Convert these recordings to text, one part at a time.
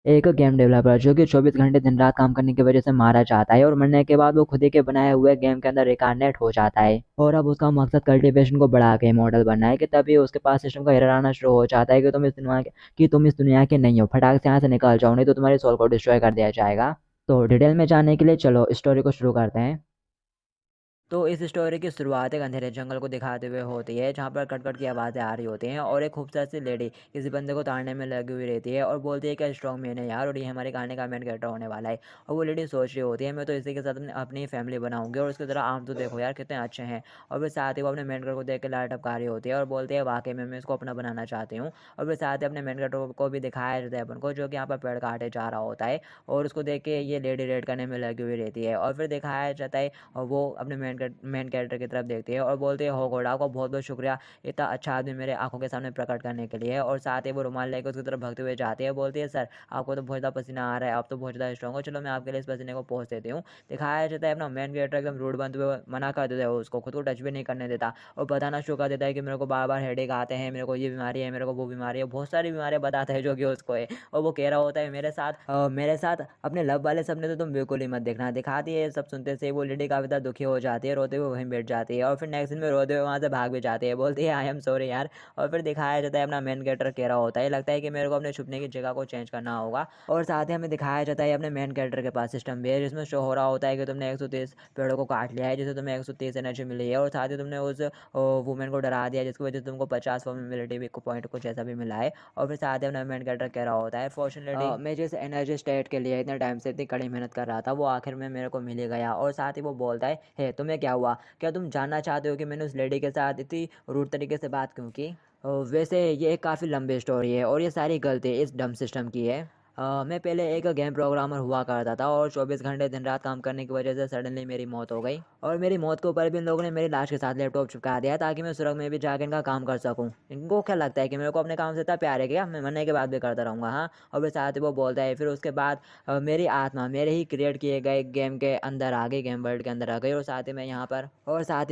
एक game developer जो कि 24 घंटे दिन रात काम करने की वजह से मारा जाता है और मरने के बाद वो खुद ही के बनाए हुए गेम के अंदर रिकार्नेट हो जाता है और अब उसका मकसद कल्टीवेशन को बढ़ा के मॉडल बनना है कि तभी उसके पास सिस्टम का एरर आना शुरू हो जाता है कि तुम इस दुनिया के नहीं हो, फटाक से यहाँ से निकल जाओ नहीं तो तुम्हारी सोल को डिस्ट्रॉय कर दिया जाएगा। तो डिटेल में जानने के लिए चलो स्टोरी को शुरू करते हैं। तो इस स्टोरी की शुरुआत एक अंधेरे जंगल को दिखाते हुए होती है जहाँ पर कट कट की आवाज़ें आ रही होती हैं और एक खूबसूरत सी लेडी किसी बंदे को ताड़ने में लगी हुई रहती है और बोलती है कि स्ट्रॉन्ग मैन है यार और ये हमारी कहानी का मेन कैरेक्टर होने वाला है। और वो लेडी सोच रही होती है मैं तो इसी के साथ अपनी फैमिली बनाऊंगी और उसकी तरह आम तो देखो यार कितने अच्छे हैं। और फिर साथ ही वो अपने मेन कैरेक्टर को देख के लाइट अप रही होती है और बोलती है वाकई में मैं इसको अपना बनाना चाहती हूँ। और फिर साथ ही अपने मेन कैरेक्टर को भी दिखाया जाता है अपन को जो कि यहाँ पर पेड़ काटे जा रहा होता है और उसको देख के ये लेडी रेड करने में लगी हुई रहती है। और फिर दिखाया जाता है और वो अपने मेन कैरेक्टर की तरफ देखती है और बोलती है हो घोड़ा आपका बहुत बहुत शुक्रिया इतना अच्छा आदमी मेरे आंखों के सामने प्रकट करने के लिए। और साथ ही वो रुमाल लेकर उसकी तरफ भागते हुए जाती है, बोलती है सर आपको तो बहुत ज़्यादा पसीना आ रहा है, आप तो बहुत ज़्यादा स्ट्रॉन्ग हो, चलो मैं आपके लिए इस पसीने को पहुँच देती हूँ। दिखाया जाता है अपना मेन कैरेक्टर एकदम रूड बनते हुए मना कर देता है, उसको खुद को टच भी नहीं करने देता और बताना शुरू कर देता है कि मेरे को बार बार हेडेक आते हैं, मेरे को ये बीमारी है, मेरे को वो बीमारी है, बहुत सारी बीमारियाँ बताता है जो कि उसको है। और वो कह रहा होता है मेरे साथ अपने लव वाले सपने तो तुम बिल्कुल ही मत देखना। दिखाती है सब सुनते से वो लेडी काफ़ी ज़्यादा दुखी हो जाती है, रोते हुए वहीं बैठ जाती है और फिर नेक्स्ट दिन में रोते हुए वहाँ से भाग भी जाती है, बोलती है आई एम सॉरी यार। और फिर दिखाया जाता है अपना मेन कैरेक्टर कह रहा होता है लगता है कि मेरे को अपने छुपने की जगह को चेंज करना होगा। और साथ ही हमें दिखाया जाता है अपने मेन कैरेक्टर के पास सिस्टम भी है जिसमें शो हो रहा होता है कि तुमने 130 पेड़ों को काट लिया है जिससे तुम्हें 130 एनर्जी मिली है और साथ ही तुमने उस वुमेन को डरा दिया जिसकी वजह से तुमको 50 फॉर्मेलिटी पॉइंट कुछ ऐसा भी मिला है। और फिर साथ ही अपना मेन कैरेक्टर कह रहा होता है फॉर्चुनेटली मैं जिस एनर्जी स्टेट के लिए इतने टाइम से इतनी कड़ी मेहनत कर रहा था वो आखिर में मेरे को मिल ही गया। और साथ ही वो बोलता है हे तुम्हें क्या हुआ, क्या तुम जानना चाहते हो कि मैंने उस लेडी के साथ इतनी रूड तरीके से बात क्यों की। वैसे ये एक काफ़ी लंबी स्टोरी है और ये सारी गलती इस डम सिस्टम की है। मैं पहले एक गेम प्रोग्रामर हुआ करता था और 24 घंटे दिन रात काम करने की वजह से सडनली मेरी मौत हो गई और मेरी मौत के ऊपर भी इन लोगों ने मेरी लाश के साथ लैपटॉप चिपका दिया ताकि मैं सुरंग में भी जाकर इनका काम कर सकूं। इनको क्या लगता है कि मेरे को अपने काम से इतना प्यार है क्या मैं मरने के बाद भी करता रहूँगा। हाँ। और फिर साथ ही वो बोलता है फिर उसके बाद मेरी आत्मा मेरे ही क्रिएट किए गए गेम के अंदर आ गई, गेम वर्ल्ड के अंदर आ गई और साथ ही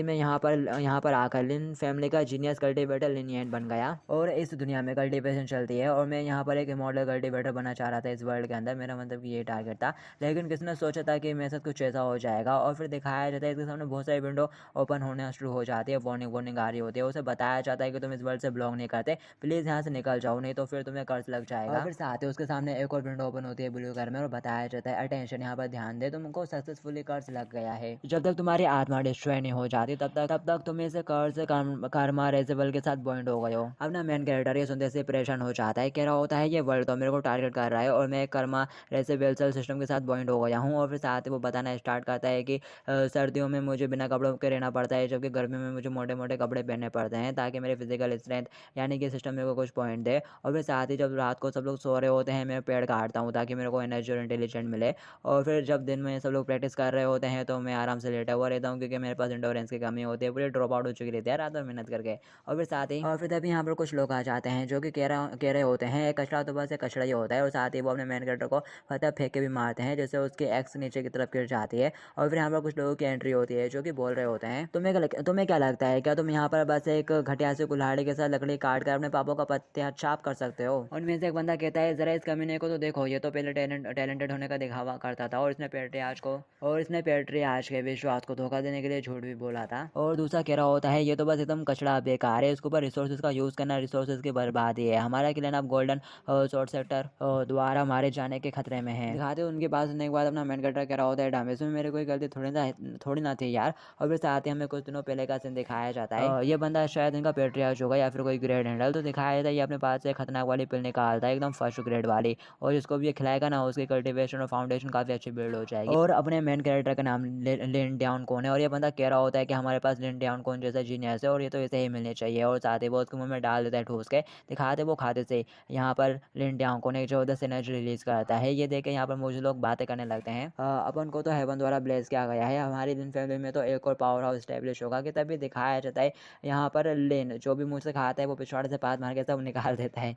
मैं यहाँ पर आकर लिन फैमिली का जीनियस कल्टीवेटर लिनियन बन गया और इस दुनिया में कल्टीवेशन चलती है और मैं यहाँ पर एक मॉडल कल्टीवेटर बनना चाह रहा था इस वर्ल्ड के अंदर, मेरा मतलब कि ये टारगेट था। लेकिन किसने सोचा था कि मेरे साथ कुछ ऐसा हो जाएगा। और फिर दिखाया जाता है इसके सामने बहुत सारी विंडो ओपन होना शुरू हो जाती है, वार्निंग वार्निंग आ रही होती है, उसे बताया जाता है कि तुम इस वर्ल्ड से बिलोंग नहीं करते, प्लीज़ यहाँ से निकल जाओ नहीं तो फिर तुम्हें कर्ज लग जाएगा। और फिर साथ ही उसके सामने एक और विंडो ओपन होती है ब्लू कलर में और बताया जाता है अटेंशन यहाँ पर ध्यान दे तुमको सक्सेसफुली कर्ज लग गया है। जब तक तुम्हारी आत्मा डिस्ट्रॉय नहीं हो जाती तब तक तुम इस कर्ज कर्मा रेजेबल के साथ बॉइंड हो गए हो। अब ना मेन कैरेक्टर ये सुनते से परेशान हो जाता है, कह रहा होता है ये वर्ल्ड तो मेरे को टारगेट कर रहा है और मैं एक कर्मा रेसिडेंशियल सिस्टम के साथ बॉइंड हो गया हूँ। और फिर साथ ही वो बताना स्टार्ट करता है कि सर्दियों में मुझे बिना कपड़ों के रहना पड़ता है जबकि गर्मियों में मुझे मोटे मोटे कपड़े पहनने पड़ते हैं ताकि मेरे फिजिकल स्ट्रेंथ यानी कि सिस्टम मेरे को कुछ पॉइंट दे। और फिर साथ ही जब रात को सब लोग सो रहे होते हैं मैं पेड़ काटता हूँ ताकि मेरे को एनर्जी और इंटेलिजेंट मिले। और फिर जब दिन में सब लोग प्रैक्टिस कर रहे होते हैं तो मैं आराम से लेटा हुआ रहता हूँ क्योंकि मेरे पास इंडोरेंस की कमी होती है, पूरी ड्रॉप आउट हो चुकी रहती है रात में मेहनत करके। और फिर तभी यहाँ पर कुछ लोग आ जाते हैं जो कि कह रहे होते हैं कचरा तो बस एक कचरा ही होता है और साथ ही वो अपने मेन कैरेक्टर को फतह फेंक के भी मारते हैं जैसे उसकी एक्स नीचे की तरफ गिर जाती है। और फिर यहाँ पर कुछ लोगों की एंट्री होती है जो कि बोल रहे होते हैं तुम्हें क्या लगता है क्या तुम यहाँ पर बस एक घटिया से कुल्हाड़ी के साथ लकड़ी काट कर अपने पापों का पत्ते छाप कर सकते हो। उनमें से एक बंदा कहता है जरा इस कमीने को तो देखो, ये तो पहले टैलेंटेड होने का दिखावा करता था और इसने पेट्रियाज के विश्वास को धोखा देने के लिए झूठ भी बोला था। और दूसरा कह रहा होता है ये तो बस एकदम कचड़ा बेकार है, इसके ऊपर रिसोर्सेज का यूज़ करना रिसोर्सेज की बर्बादी है, हमारा क्लैन अब गोल्डन शॉर्ट सेक्टर द्वारा मारे जाने के खतरे में है। दिखाते उनके पास सुनने के बाद अपना मेन कैरेक्टर कह रहा होता है डामे इसमें मेरी कोई गलती थोड़ी ना थी यार। और फिर साथ ही हमें कुछ दिनों पहले का सीन दिखाया जाता है, ये बंदा शायद इनका पेट्रियार्च होगा या फिर कोई ग्रेड हैंडल, तो दिखाया जाता है ये अपने पास से खतरनाक वाली पिल निकालता है एकदम फर्स्ट ग्रेड वाली और जिसको भी ये खिलाएगा ना उसकी कल्टीवेशन और फाउंडेशन काफ़ी अच्छी बिल्ड हो जाएगी। और अपने मेन कैरेक्टर का नाम लिन डाउन कौन है और ये बंदा कह रहा होता है कि हमारे पास लिन डाउन कौन जैसा जीनियस है और ये तो ऐसे ही मिलने चाहिए। और साथ ही वो उसके मुंह में डाल देता है ठूस के, दिखाते वो खाते से यहाँ पर लिंडे आंकों ने ज़बरदस्त एनर्जी रिलीज करता है। ये देख के यहाँ पर मुझे लोग बातें करने लगते हैं अपन को तो हेवन द्वारा ब्लेस किया गया है, हमारी लिन फैमिली में तो एक और पावर हाउस स्टैब्लिश होगा कि तभी दिखाया जाता है यहाँ पर लिन जो भी मुझसे खाता है वो पिछवाड़े से पात मार के सब निकाल देता है।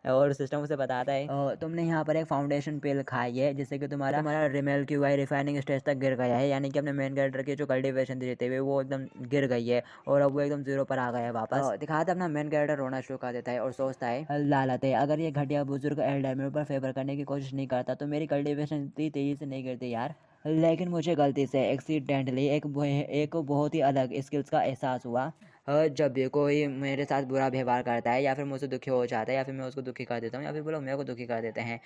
और सिस्टम उसे बताता है तुमने यहाँ पर एक फाउंडेशन पेल खाई है जिससे कि तुम्हारा तुम्हारा Rimmel Q I refining stage तक गिर गया है, यानी कि अपने मेन कैरेक्टर की जो कल्टीवेशन थी हुए वो एकदम गिर गई है और अब वो एकदम जीरो पर आ गया है वापस। दिखाता अपना मेन कैरेक्टर रोना शुरू कर देता है और सोचता है लालत है, अगर ये घटिया बुजुर्ग एल्डर मेरे ऊपर फेवर करने की कोशिश नहीं करता तो मेरी कल्टीवेशन इतनी तेजी से नहीं गिरती यार। लेकिन मुझे गलती से एक्सीडेंटली एक बहुत ही अलग स्किल्स का एहसास हुआ। जब भी कोई मेरे साथ बुरा व्यवहार करता है या फिर मुझसे दुखी हो जाता है या फिर मैं उसको दुखी कर देता हूँ या फिर वो लोग मेरे को दुखी कर देते हैं,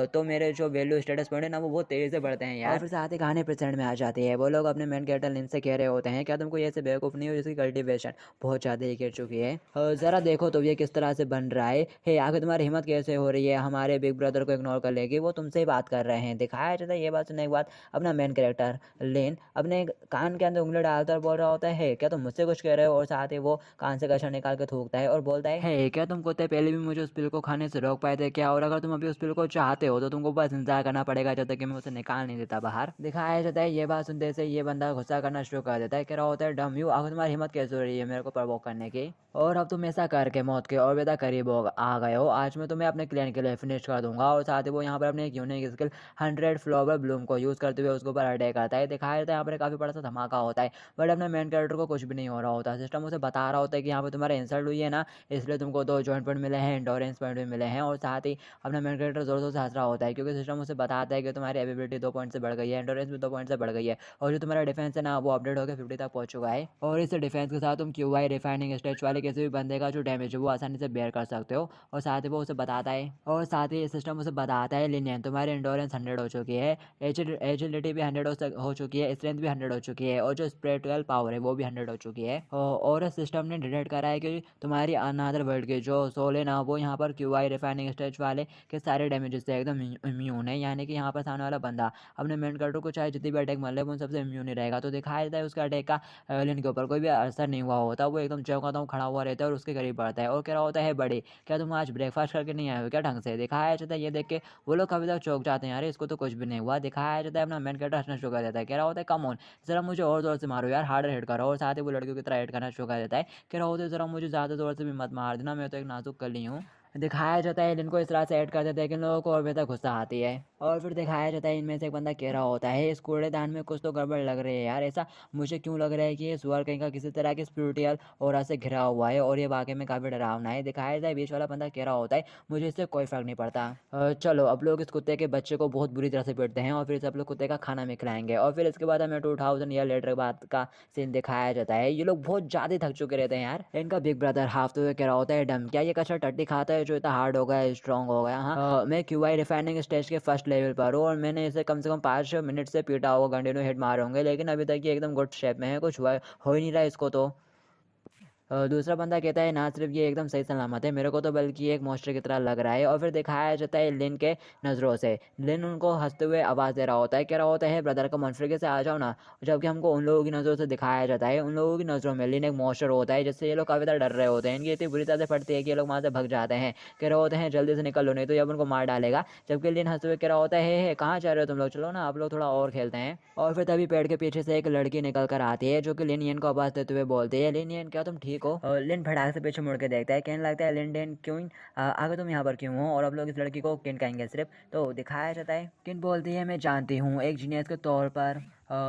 तो मेरे जो वैल्यू स्टेटस पॉइंट है ना वो बहुत तेज़ी से बढ़ते हैं यार। और फिर साथ ही कहानी प्रेजेंट में आ जाती है। वो लोग अपने मेन कैरेक्टर लिन से कह रहे होते हैं क्या तुमको ये से बेवकूफ़ नहीं हो जिसकी कल्टीवेशन बहुत ज़्यादा ही गिर चुकी है, ज़रा देखो तो ये किस तरह से बन रहा है। हे आखिर तुम्हारी हिम्मत कैसे हो रही है हमारे बिग ब्रदर को इग्नोर कर लेगी, वो तुमसे ही बात कर रहे हैं। दिखाया जाता है ये बात सुनने के बाद अपना मेन कैरेक्टर लेन अपने कान के अंदर उंगली डालकर बोल रहा होता है क्या तुम मुझसे कुछ कह रहे हो, और साथ ही वो कान से कचरा निकाल के थूकता है और बोलता है हे क्या तुम कुत्ते पहले भी मुझे उस पिल को खाने से रोक पाए थे क्या, और अगर तुम अभी उस पिल को चाहते हो तो तुमको बस इंतजार करना पड़ेगा जब तक कि मैं उसे निकाल नहीं देता बाहर। दिखाया जाता है ये बात सुनते से ये बंदा गुस्सा करना शुरू कर देता है, कह रहा होता है डम यू, आखिर तुम्हारी हिम्मत कैसे हो रही है मेरे को प्रवोक करने की, और अब तुम ऐसा करके मौत के और बेहद करीब आ गए हो। आज मैं तुम्हें अपने क्लैन के लिए फिनिश कर दूंगा। और साथ ही वो यहाँ पर अपने एक यूनिक स्किल 100 फ्लावर ब्लूम को यूज़ करते हुए उसके ऊपर अटैक करता है। दिखाया जाता है यहाँ पर काफ़ी बड़ा सा धमाका होता है, बट अपने मेन कैरेक्टर को कुछ भी नहीं हो रहा होता। सिस्टम उसे बता रहा होता है कि यहाँ पर तुम्हारा इंसल्ट हुई है ना, इसलिए तुमको 2 जॉइंट पॉइंट मिले हैं, इंडोरेंस पॉइंट भी मिले हैं। और साथ ही अपना मेन कैरेक्टर जोर जोर से हंस रहा होता है क्योंकि सिस्टम उसे बताता है कि तुम्हारी एबिलिटी 2 पॉइंट से बढ़ गई है, इंडोरेंस भी 2 पॉइंट से बढ़ गई है, और जो तुम्हारा डिफेंस है ना वो अपडेट होकर 50 तक पहुंच चुका है। और इस डिफेंस के साथ तुम क्यू आई रिफाइनिंग स्टेज वाले किसी भी बंदे का जो डैमेज है वो आसानी से बेयर कर सकते हो। और साथ ही वो उसे बताता है, और साथ ही सिस्टम उसे बताता है लिनियन तुम्हारी इंडोरेंस 100 हो चुकी है, एजिलिटी भी 100 हो चुकी है, स्ट्रेंथ भी 100 हो चुकी है, और जो स्पिरिचुअल पावर है वो भी 100 हो चुकी है। और सिस्टम ने डिटेक्ट करा है कि तुम्हारी अनदर वर्ल्ड के जो सोल है ना वो यहाँ पर क्यू आई रिफाइनिंग स्टेज वाले के सारे डैमेजेस से एकदम इम्यून है, यानी कि यहाँ पर सामने वाला बंदा अपने मेन कैरेक्टर को चाहे जितनी भी अटैक मिल रहे उन सबसे इम्यून ही रहेगा। तो दिखाया जाता है उसका अटैक का लिन के ऊपर कोई भी असर नहीं हुआ होता, वो एकदम चौंका खड़ा हुआ रहता है और उसके करीब बढ़ता है और कह रहा होता है बड़े क्या तुम आज ब्रेकफास्ट करके नहीं आए हो क्या ढंग से। दिखाया जाता है ये देख के वो लोग कभी तक चौंक जाते हैं, यार इसको तो कुछ भी नहीं हुआ। दिखाया जाता है अपना मेन कैरेक्टर हंसना शुरू कर देता है, कह रहा होता है कम ऑन जरा मुझे और जोर से मारो यार, हार्डर हिट करो। और साथ ही वो लड़कियों की तरह हिट करना शुरू कर देता है, कह रहा होता है जरा मुझे ज़्यादा जोर से भी मत मार देना, मैं तो एक नाजुक कली हूँ। दिखाया जाता है इनको इस तरह से ऐड कर देते हैं कि इन लोगों को और बेहतर गुस्सा आती है। और फिर दिखाया जाता है इनमें से एक बंदा कह रहा होता है इस कूड़ेदान में कुछ तो गड़बड़ लग रही है यार, ऐसा मुझे क्यों लग रहा है कि ये सुअर कहीं का किसी तरह की स्पिरिचुअल ऑरा से घिरा हुआ है और ये वाकई में काफ़ी डरावना है। दिखाया जाता है बीच वाला बंदा कह रहा होता है मुझे इससे कोई फर्क नहीं पड़ता, चलो अब लोग इस कुत्ते के बच्चे को बहुत बुरी तरह से पीटते हैं और फिर सब लोग कुत्ते का खाना में खिलाएंगे। और फिर इसके बाद हमें 2000 ईयर लेटर बाद का सीन दिखाया जाता है। ये लोग बहुत ज़्यादा थक चुके रहते हैं यार। इनका बिग ब्रदर हाफ तो कह रहा होता है डम क्या ये कचरा टट्टी खाता है जो इतना हार्ड हो गया स्ट्रॉन्ग हो गया। हाँ मैं क्यू आई रिफाइनिंग स्टेज के फर्स्ट लेवल पर हूँ और मैंने इसे कम से कम 5 मिनट से पीटा होगा, कंटिन्यू हिट मारे होंगे, लेकिन अभी तक ये एकदम गुड शेप में है, कुछ हो ही नहीं रहा इसको तो। दूसरा बंदा कहता है ना सिर्फ ये एकदम सही सलामत है मेरे को तो बल्कि एक मॉन्स्टर की तरह लग रहा है। और फिर दिखाया जाता है लिन के नज़रों से, लिन उनको हंसते हुए आवाज़ दे रहा होता है, कह रहा होता है ब्रदर का मन फिर से आ जाओ ना। जबकि हमको उन लोगों की नज़रों से दिखाया जाता है उन लोगों की नज़रों में लिन एक मॉन्स्टर होता है जिससे ये लोग काफ़ी तरह डर रहे होते हैं, इनकी इतनी बुरी तरह से फटती है कि ये लोग वहाँ से भग जाते हैं, कह रहे होते हैं जल्दी से निकल लो नहीं तो ये अब उनको मार डालेगा। जबकि लिन हंसते हुए कह रहा होता है कहाँ जा रहे हो तुम लोग, चलो ना आप लोग थोड़ा और खेलते हैं। और फिर तभी पेड़ के पीछे से एक लड़की निकल कर आती है जो कि लिनियन को आवाज़ देते हुए बोलती है लिनियन क्या तुम ठीक हो। और लिन फटाक से पीछे मुड़ के देखता है, कहने लगता है लिंडेन क्यों आगे तुम यहाँ पर क्यों हो, और अब लोग इस लड़की को किन कहेंगे सिर्फ। तो दिखाया जाता है किन बोलती है मैं जानती हूँ एक जीनियस के तौर पर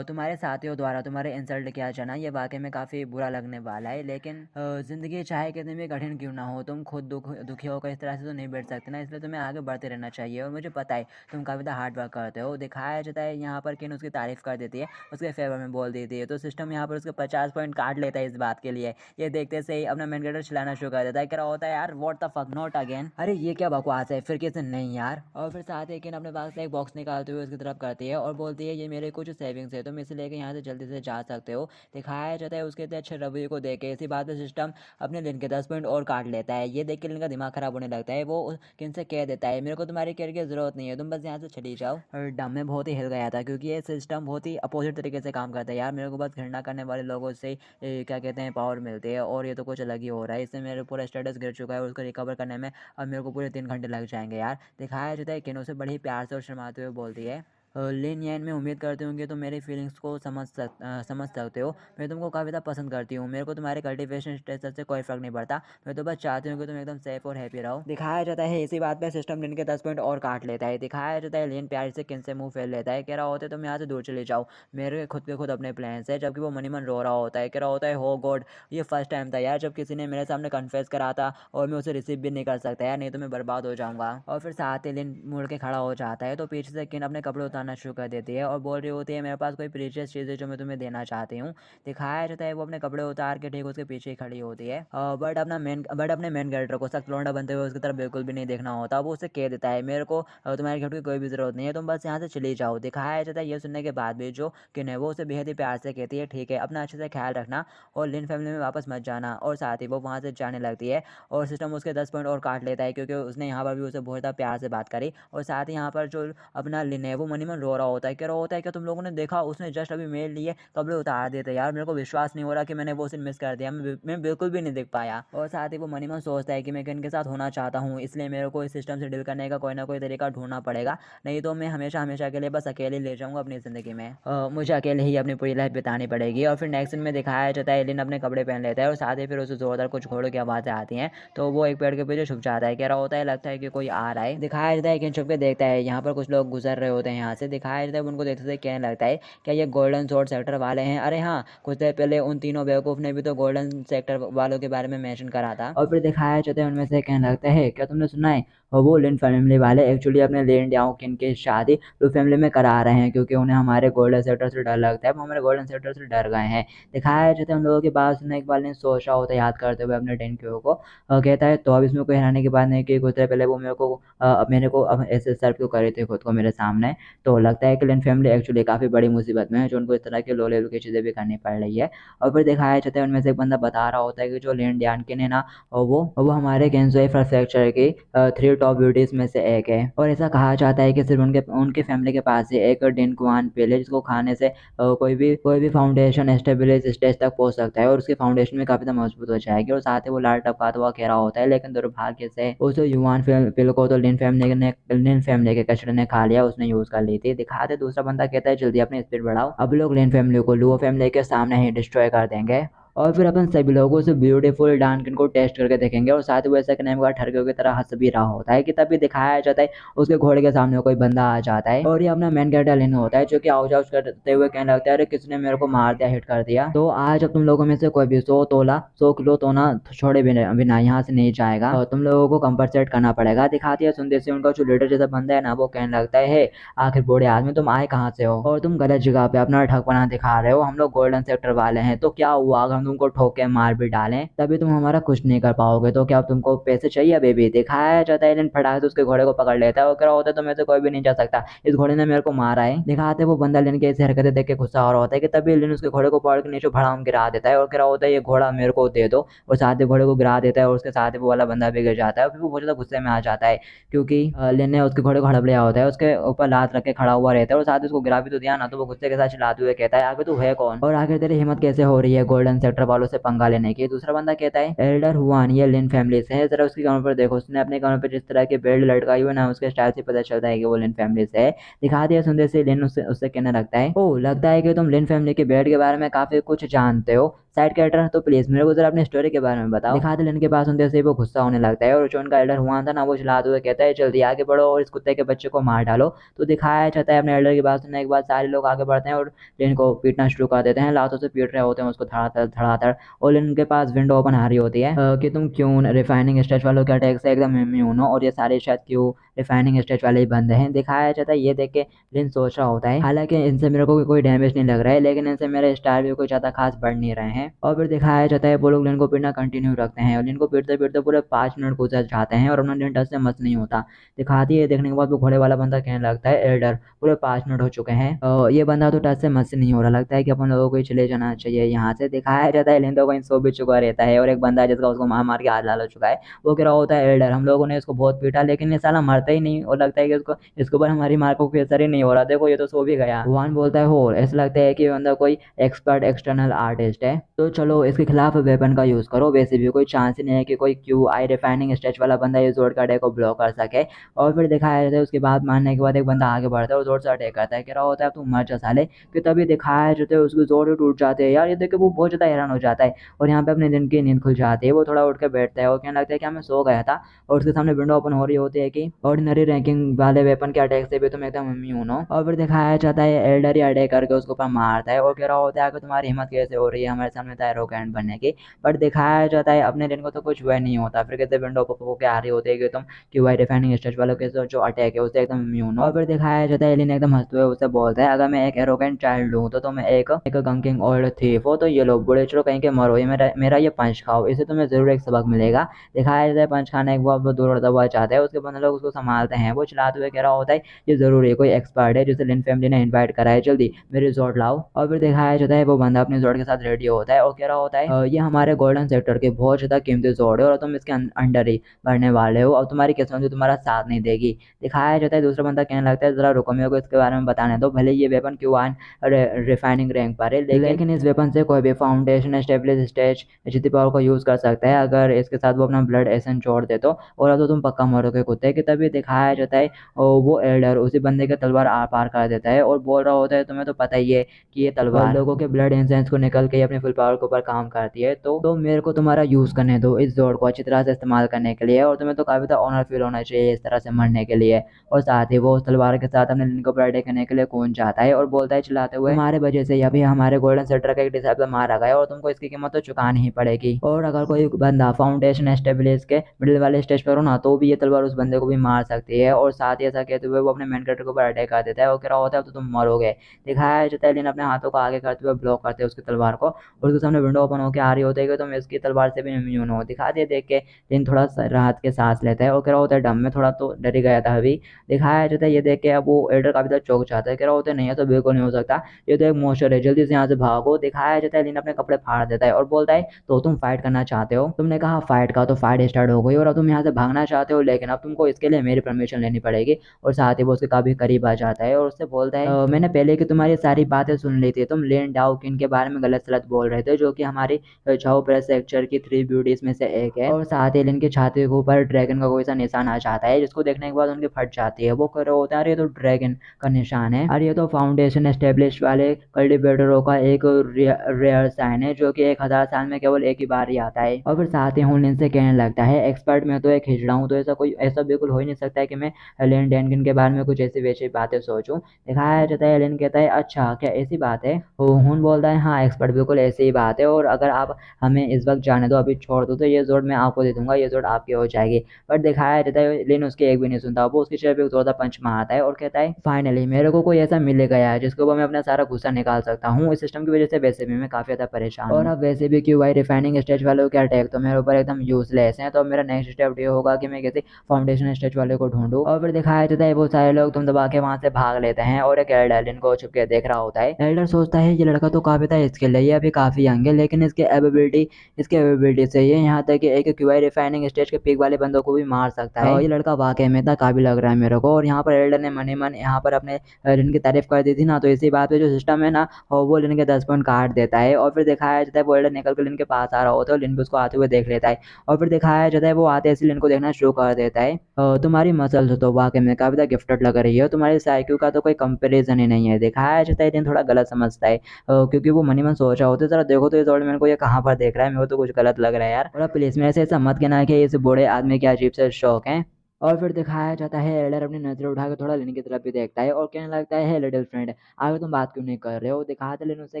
तुम्हारे साथियों द्वारा तुम्हारे इंसल्ट किया जाना ये वाकई में काफ़ी बुरा लगने वाला है, लेकिन ज़िंदगी चाहे कितनी भी कठिन क्यों ना हो तुम खुद दुखी होकर इस तरह से तो नहीं बैठ सकते ना, इसलिए तुम्हें आगे बढ़ते रहना चाहिए और मुझे पता है तुम काफ़ी ज़्यादा हार्ड वर्क करते हो। दिखाया जाता है यहाँ पर किन उसकी तारीफ़ कर देती है, उसके फेवर में बोल देती है, तो सिस्टम यहाँ पर उसके 50 पॉइंट काट लेता है इस बात के लिए। ये देखते से ही अपना मेन कैरेक्टर चलाना शुरू कर देता है, क्या होता है यार what the fuck not again, अरे ये क्या बकवास है फिर किसे नहीं यार। और फिर साथ ही किन अपने पास से एक बॉक्स निकालते हुए उसकी तरफ करती है और बोलती है ये मेरे कुछ सेविंग्स है तुम इसे लेके यहाँ से जल्दी से जा सकते हो। दिखाया जाता है उसके इतने अच्छे रवैये को देख के इसी बात पे सिस्टम अपने लिन के 10 पॉइंट और काट लेता है। ये देख के लिन का दिमाग खराब होने लगता है, वो किन से कह देता है मेरे को तुम्हारी केयर की जरूरत नहीं है तुम बस यहाँ से चली जाओ। और डम में बहुत ही हिल गया था क्योंकि ये सिस्टम बहुत ही अपोजिट तरीके से काम करता है यार, मेरे को बस घृणा करने वाले लोगों से क्या कहते हैं पावर मिलती है और ये तो कुछ अलग ही हो रहा है, इससे मेरे पूरा स्टेटस गिर चुका है और उसको रिकवर करने में अब मेरे को पूरे 3 घंटे लग जाएंगे यार। दिखाया जाता है किन उसे बड़ी प्यार से और शर्माते हुए बोलती है लेन यैन मैं उम्मीद करती हूँ कि तुम मेरी फीलिंग्स को समझ सकते हो। मैं तुमको काफ़ी ज़्यादा पसंद करती हूँ। मेरे को तुम्हारे कल्टीवेशन स्टेटस से कोई फ़र्क नहीं पड़ता। मैं तो बस चाहती हूँ कि तुम एकदम सेफ और हैप्पी रहो। दिखाया जाता है इसी बात पे सिस्टम लिन के 10 पॉइंट और काट लेता है। दिखाया जाता है लिन प्यार से किन से मुँह फेर लेता है। कह रहा होता है तुम यहाँ से दूर चले जाओ, मेरे खुद के खुद अपने प्लान्स है। जबकि वो मनी मन रो रहा होता है, कह रहा होता है हो गॉड, ये फर्स्ट टाइम था यार जब किसी ने मेरे सामने कन्फेस करा था और मैं उसे रिसीव भी नहीं कर सकता यार, नहीं तो मैं बर्बाद हो जाऊंगा। और फिर साथ ही लिन मुड़ के खड़ा हो जाता है तो पीछे से किन अपने कपड़े उतारना शुरू कर देती है और बोल रही होती है मेरे पास कोई प्रीशियस चीज़ है जो मैं तुम्हें देना चाहती हूँ। दिखाया जाता है वो अपने कपड़े उतार के ठीक उसके पीछे ही खड़ी होती है। बट अपने मेन कैरेक्टर को सख्त लौंडा बनते हुए उसकी तरफ बिल्कुल भी नहीं देखना होता। वो उसे कह देता है मेरे को तुम्हारे घर की कोई भी ज़रूरत नहीं है, तुम बस यहाँ से चली जाओ। दिखाया जाता है ये सुनने के बाद भी जो किन है वो उसे बेहद ही प्यार से कहती है ठीक है अपना अच्छे से ख्याल रखना और लिन फैमिली में वापस मत जाना। और साथ ही वो वहाँ से जाने लगती है और सिस्टम उसके 10 पॉइंट और काट लेता है क्योंकि उसने यहाँ पर भी उसे बहुत ज़्यादा प्यार से बात करी। और साथ ही यहाँ पर जो अपना लिन है वो मनी मन रो रहा होता है, कह रहा होता है कि तुम लोगों ने देखा उसने जस्ट अभी मेल लिए कपड़े उतार देते यार, मेरे को विश्वास नहीं हो रहा कि मैंने वो सीन मिस कर दिया, मैं बिल्कुल भी नहीं देख पाया। और साथ ही वो मनी मन सोचता है कि मैं किन के साथ होना चाहता हूँ, इसलिए मेरे को इस सिस्टम से डील करने का कोई ना कोई तरीका ढूंढना पड़ेगा, नहीं तो मैं हमेशा हमेशा के लिए बस अकेले ले जाऊँगा अपनी ज़िंदगी में। मुझे अकेले ही अपनी पूरी लाइफ बितानी पड़ेगी। और फिर नेक्स्ट सीन में दिखाया जाता है लिन अपने कपड़े पहन लेता है और साथ ही फिर उसे ज़ोरदार कुछ घोड़ों की आवाज़ें आती हैं तो वो एक पेड़ के पीछे छुप जाता है। कह रहा होता है लगता है कि कोई आ रहा है। दिखाया जाता है कि छुप के देखता है यहाँ पर कुछ लोग गुजर रहे होते हैं यहाँ से। दिखाया जाता है उनको देखते से कहने लगता है क्या ये गोल्डन सोर्ड सेक्टर वाले हैं? अरे हाँ, कुछ देर पहले उन तीनों बेवकूफ़ ने भी तो गोल्डन सेक्टर वालों के बारे में मेंशन करा था। और फिर दिखाया जाता है उनमें से कहने लगता है क्या तुमने सुना है और वो लिन फैमिली वाले एक्चुअली अपने लिन याओ किन की शादी लू फैमिली में करा रहे हैं क्योंकि उन्हें हमारे गोल्डन सेक्टर से डर लगता है, वो हमारे गोल्डन सेक्टर से डर गए हैं। दिखाया जाता है उन लोगों की बात सुनने के बाद सोचा होता है याद करते हुए अपने डेनक्यू को कहता है तो अब इसमें कोई हैरानी की बात नहीं कि कुछ देर पहले वो मेरे को अब ऐसे सर्व क्यों करे थे खुद को मेरे सामने। तो लगता है कि लिन फैमिली एक्चुअली काफ़ी बड़ी मुसीबत में है जो उनको इस तरह के लो लेवल की चीज़ें भी करनी पड़ रही है। और फिर दिखाया जाता है उनमें से एक बंदा बता रहा होता है कि जो लिन ड्यानकिन है ना और वो हमारे गेंजोई प्रीफेक्चर की 3 टॉप ब्यूटीज़ में से एक है। और ऐसा कहा जाता है कि सिर्फ उनके फैमिली के पास ही एक डिनक्वान पिल है जिसको खाने से कोई भी फाउंडेशन एस्टेब्लिश स्टेज तक पहुंच सकता है और उसकी फाउंडेशन में काफ़ी ज़्यादा मजबूत हो जाएगी। और साथ ही वो लाल टपकाता हुआ कह रहा होता है लेकिन दुर्भाग्य से उस युवान पिल को तो लिन फैमिली के कचरे ने खा लिया, उसने यूज़ कर ली थी। दिखाते दूसरा बंदा कहता है जल्दी अपनी स्पीड बढ़ाओ, अब लोग लिन फैमिली को लुओ फैमिली के सामने ही डिस्ट्रॉय कर देंगे। और फिर अपन सभी लोगों से ब्यूटीफुल डांकिन को टेस्ट करके देखेंगे और साथ ही वो ऐसा करने के बाद ठरकियों की तरह हंस भी रहा होता है कि तभी दिखाया जाता है उसके घोड़े के सामने कोई बंदा आ जाता है और ये अपना मेन कैरेक्टर लिन होता है जो कि आउच आउच करते हुए कहने लगता है अरे किसने मेरे को मार दिया, हिट कर दिया। तो आज अब तुम लोगों में से कोई भी 100 किलो तो ना छोड़े बिना यहाँ से नहीं जाएगा और तुम लोगों को कंपनसेट करना पड़ेगा। दिखाती है सुनते से उनका जो लीडर जैसा बंदा है ना वो कहने लगता है आखिर बूढ़े आदमी तुम आए कहाँ से हो और तुम गलत जगह पे अपना ठगपना दिखा रहे हो, हम लोग गोल्डन सेक्टर वाले हैं तो क्या हुआ अगर हम तुमको ठोके मार भी डालें तभी तुम हमारा कुछ नहीं कर पाओगे, तो क्या अब तुमको पैसे चाहिए बेबी। दिखाया जाता है लेकिन फटाक से उसके घोड़े को पकड़ लेता है और कह रहा होता है तो में से कोई भी नहीं जा सकता, इस घोड़े ने मेरे को मारा है। दिखाते वो बंदा लिन के ऐसी हरकतें देख के गुस्सा हो रहा होता है कि तभी लिन उसके घोड़े को पकड़ के नीचे भड़ाम गिरा देता है और कह रहा होता है ये घोड़ा मेरे को दे दो और साथ ही घोड़े को गिरा देता है और उसके साथ ही वो वाला बंदा भी गिर जाता है। और फिर वो बहुत ज़्यादा गुस्से में आ जाता है क्योंकि लिन ने उसके घोड़े को हड़प लिया होता है, उसके ऊपर लात रख के खड़ा हुआ रहता है और साथ ही उसको गिरा भी तो दिया ना। तो वो गुस्से के साथ चिल्लाते हुए कहता है आगे तू है कौन और आखिर तेरी हिम्मत कैसे हो रही है गोल्डन सेक्टर वालों से पंगा लेने की। दूसरा बंदा कहता है एल्डर हुआन ये लिन फैमिली से है, जरा उसकी कमर पर देखो, उसने अपने कमर पर जिस तरह के बेल्ट लटकाई हुई ना उसके स्टाइल से पता चलता है कि वो लिन फैमिली से है। दिखा दिया सुनते से लिन उससे कहने लगता है ओ लगता है कि तुम लिन फैमिली के बेल्ट के बारे में काफी कुछ जानते हो साइड कैरेक्टर, तो प्लीज मेरे को जरा अपनी स्टोरी के बारे में बताओ। दिखाते लिन के पास सुनते से वो गुस्सा होने लगता है और जो उनका एल्डर हुआ था ना वो चिल्लाते हुए कहता है जल्दी आगे बढ़ो और इस कुत्ते के बच्चे को मार डालो। तो दिखाया जाता है अपने एल्डर की बात सुनने के बाद सारे लोग आगे बढ़ते हैं और लिन को पीटना शुरू कर देते हैं, लातों से पीट रहे होते हैं उसको धड़ाधड़ धड़ाधड़। और लिन के पास विंडो ओपन आ रही होती है कि तुम क्यों रिफाइनिंग स्टेज वालों के अटैक से एकदम इम्यून हो और ये सारे शायद क्यों रिफाइनिंग स्टेज वाले ही बंद हैं। दिखाया जाता है ये देख के लिन सोच रहा होता है हालांकि इनसे मेरे को कोई डैमेज नहीं लग रहा है लेकिन इनसे मेरे स्टार भी कोई ज़्यादा खास बढ़ नहीं रहे हैं। और फिर दिखाया जाता है वो लोग लिन को पीटना कंटिन्यू रखते हैं और लिन को पीटते पीटते पूरे 5 मिनट गुजर जाते हैं और अपना लिन टच से मस नहीं होता। दिखाती है देखने के बाद वो घोड़े वाला बंदा कहने लगता है एल्डर पूरे 5 मिनट हो चुके हैं ये बंदा तो टच से मस नहीं हो रहा, लगता है कि अपन लोगों को चले जाना चाहिए यहाँ से। दिखाया जाता है लिन तो कहीं सो भी चुका रहता है और एक बंदा जिसका उसको मार मार के हाथ लाल हो चुका है वो कह रहा होता है एल्डर हम लोगों ने इसको बहुत पीटा लेकिन ये साला मरता ही नहीं और लगता है कि इसके ऊपर हमारी मार को कोई असर ही नहीं हो रहा, देखो ये तो सो भी गया। भगवान बोलता है हो ऐसा लगता है कि ये बंदा कोई एक्सपर्ट एक्सटर्नल आर्टिस्ट है। तो चलो इसके खिलाफ वेपन का यूज़ करो। वैसे भी कोई चांस ही नहीं है कि कोई क्यू आई रिफाइनिंग स्टेज वाला बंदा ये जोड़ का अटैक को ब्लॉक कर सके। और फिर दिखाया जाता है उसके बाद मारने के बाद एक बंदा आगे बढ़ता है और जोर से अटैक करता है, कह रहा होता है तू मर जा साले। फिर तभी दिखाया जाता है उसके जोड़ टूट जाते हैं यार, ये देख के वो बहुत ज़्यादा हैरान हो जाता है और यहाँ पे अपने दिन की नींद खुल जाती है। वो थोड़ा उठ के बैठता है और कहने लगता है कि मैं सो गया था। और उसके सामने विंडो ओपन हो रही होती है कि ऑर्डिनरी रैंकिंग वाले वेपन के अटैक से भी तुम एकदम इम्यून हो। और फिर दिखाया जाता है एल्डर ही अटैक करके उसके ऊपर मारता है और कह रहा होता है कि तुम्हारी हिम्मत कैसे हो रही है हमारे सामने एरोगेंट बनने की। बट दिखाया जाता है अपने दिन को तो कुछ वह नहीं होता। फिर कहते विंडो पप्पो के आ रही होती है कि तुम क्यों भाई रिफाइनिंग स्टेज वालों के जो अटैक है उससे एकदम इम्यून हो। और फिर दिखाया जाता है एलियन एकदम हंसते हुए उसे बोलता है अगर मैं एक एरोगेंट चाइल्ड हूँ तो तुम एक गंकिंग ओल्ड थीफ हो, तो ये लो बुढ़े चलो कहीं के मरो, ये मेरा ये पंच खाओ, इससे तुम्हें जरूर एक सबक मिलेगा। दिखाया जाता है पंच खाने के बाद वो दूर उड़ता हुआ चाहता है, उसके बंदे लोग उसको संभालते हैं। वो चिल्लाते हुए कह रहा होता है ये जरूर है कोई एक्सपर्ट है जिसे लिन फैमिली ने इन्वाइट करा है, जल्दी मेरे रिजॉर्ट लाओ। और फिर दिखाया जाता है वो बंदा अपने रिजॉर्ट के साथ रेडी होता है और कह रहा होता है ये हमारे गोल्डन सेक्टर के बहुत ज़्यादा कीमती रिजॉर्ट है और तुम इसके अंडर ही बढ़ने वाले हो, और तुम्हारी किस्मत भी तुम्हारा साथ नहीं देगी। दिखाया जाता है दूसरा बंदा कहने लगता है जरा रुको मेरे को इसके बारे में बताने दो, भले ये वेपन क्यों आन रिफाइनिंग रैंक पर है लेकिन इस वेपन से कोई भी फाउंडेशन स्टेबलिश स्टेज जितनी पावर को यूज़ कर सकता है अगर इसके साथ वो अपना ब्लड एसेंस छोड़ दे तो, और अब तो तुम पक्का मरोगे कुत्ते की। तभी दिखाया जाता है और वो एल्डर उसी बंदे के तलवार आर पार कर देता है और बोल रहा होता है तुम्हें तो पता ही है कि ये तलवार लोगों के ब्लड एसेंस को निकल के अपने फुल पावर के ऊपर काम करती है, तो मेरे को तुम्हारा यूज़ करने दो इस जोड़ को अच्छी तरह से इस्तेमाल करने के लिए, और तुम्हें तो काफ़ी ऑनर फील होना चाहिए इस तरह से मरने के लिए। और साथ ही वो उस तलवार के साथ अपने लिन को बर्थडे करने के लिए कूद जाता है और बोलता है चिल्लाते हुए तुम्हारे वजह से अभी हमारे गोल्डन सेक्टर का एक डिसाइबल मारा गया और तुमको इसकी कीमत तो चुकानी ही पड़ेगी। और अगर कोई बंदा फाउंडेशन एस्टेब्लिश के मिडिल वाले स्टेज पर हो ना तो भी ये तलवार उस बंदे को भी मार सकती है। और साथ ही ऐसा कहते हुए वो अपने मेन कैरेक्टर के ऊपर अटैक कर देता है और कह रहा होता है तो तुम मरोगे। दिखाया जाता है लिन अपने हाथों को आगे करते हुए ब्लॉक करते हैं उसकी तलवार को और उसके सामने विंडो ओपन होकर आ रही होती है कि तुम इसकी तलवार से भी इम्यून हो। दिखा दिए देख के लिन थोड़ा राहत के सांस लेता है और कह रहा होता है डम में थोड़ा तो डर ही गया था अभी। दिखाया जाता है ये देख के अब वो एल्डर काफी ज्यादा चौंक जाता है, कह रहा होता है नहीं ऐसा बिल्कुल नहीं हो सकता, ये तो एक मोशर है, जल्दी से यहाँ से भागो। दिखाया जाता है लिन अपने कपड़े फाड़ देता है और बोलता है तो तुम फाइट करना चाहते हो, तुमने कहा फाइट का तो फाइट स्टार्ट हो गई और अब तुम यहाँ से भागना चाहते हो, लेकिन अब तुमको इसके लिए मेरी परमिशन लेनी पड़ेगी। और साथ ही वो उसके काफी करीब आ जाता है और उससे बोलता है मैंने पहले की तुम्हारी सारी बातें सुन ली थी, तुम लेन डाउकिन के बारे में गलत सलत बोल रहे थे जो कि हमारी झाओ प्रेफेक्चर की 3 ब्यूटीज में से एक है। और साथ ही लिन की छाती के ऊपर ड्रैगन का कोई सा निशान आ जाता है जिसको देखने के बाद उनकी फट जाती है। वो कह रहे होता है अरे ये तो ड्रैगन का निशान है, और ये तो फाउंडेशन एस्टेब्लिश वाले कल्टिवेटरों का एक रेयर साइन है जो कि 1000 साल में केवल एक ही बार ही आता है। और फिर साथ ही हुन से कहने लगता है एक्सपर्ट मैं तो एक हिजड़ा हूँ, तो ऐसा बिल्कुल हो ही नहीं सकता है कि मैं एलियन डेनकिन के बारे में कुछ ऐसी वैसी बातें सोचूं। दिखाया जाता है एलियन कहता है अच्छा क्या ऐसी बात है। हुन बोलता है हाँ एक्सपर्ट बिल्कुल ऐसी ही बात है, और अगर आप हमें इस वक्त जाने दो अभी छोड़ दो तो ये जोड़ मैं आपको दे दूंगा, ये जोड़ आपकी हो जाएगी। बट दिखाया जाता है लेकिन उसकी एक भी नहीं सुनता, वो उसके सिर पे एक जोरदार पंच मारता है और कहता है फाइनली मेरे को कोई ऐसा मिल गया है जिसके ऊपर मैं अपना सारा गुस्सा निकाल सकता हूँ। इस सिस्टम की वजह से वैसे भी मैं काफी ज्यादा परेशान हूँ और अब वैसे भी क्यों भाई रिफाइनिंग स्टेज वालों के अटैक तो मेरे ऊपर एकदम यूजलेस है, तो मेरा नेक्स्ट स्टेप ये होगा कि मैं किसी फाउंडेशन स्टेज वाले को ढूंढूं। और फिर दिखाया जाता है वो सारे लोग तुम दबा के वहां से भाग लेते हैं और एक एल्डर इनको छुप के देख रहा होता है। एल्डर सोचता है ये लड़का तो काफी ज्यादा स्किल है, ये अभी काफी यंग है लेकिन इसके एबिलिटी से ये यहाँ तक कि एक क्यूआई रिफाइनिंग स्टेज के पीक वाले बंदों को भी मार सकता है। और ये लड़का वाकई में इतना काबिल लग रहा है मेरे को। और यहाँ पर एल्डर ने मनी मन यहाँ पर अपने लिन की तारीफ कर दी थी ना, तो इसी बात पे जो सिस्टम है ना वो लिन के 10 पॉइंट काट देता है। और फिर दिखाया जाता है वो एल्डर निकल कर लिन के पास आ रहा होता है और लिन भी उसको आते हुए देख लेता है। और फिर दिखाया जाता है वो आते ऐसे लिन को देखना शुरू कर देता है तुम्हारी मसल्स तो वाकई में काफी गिफ्टेड लग रही है, तुम्हारी साइक्यू का तो कोई कंपेरिजन ही नहीं है। दिखाया जाता है लेकिन थोड़ा गलत समझता है क्योंकि वो मनी मन सोच रहा होता है जरा देखो तो इस ओल्ड मैन को ये कहाँ पर देख रहा है, मेरे को तो कुछ गलत लग रहा है यार। और प्लीज मेरे से ऐसा मत कहना कि इस बूढ़े आदमी के अजीब से शौक है। और फिर दिखाया जाता है एल्डर अपनी नजर उठा के थोड़ा लिन की तरफ भी देखता है और कहने लगता है लिटिल फ्रेंड आगे तुम बात क्यों नहीं कर रहे हो। दिखाते लिन उससे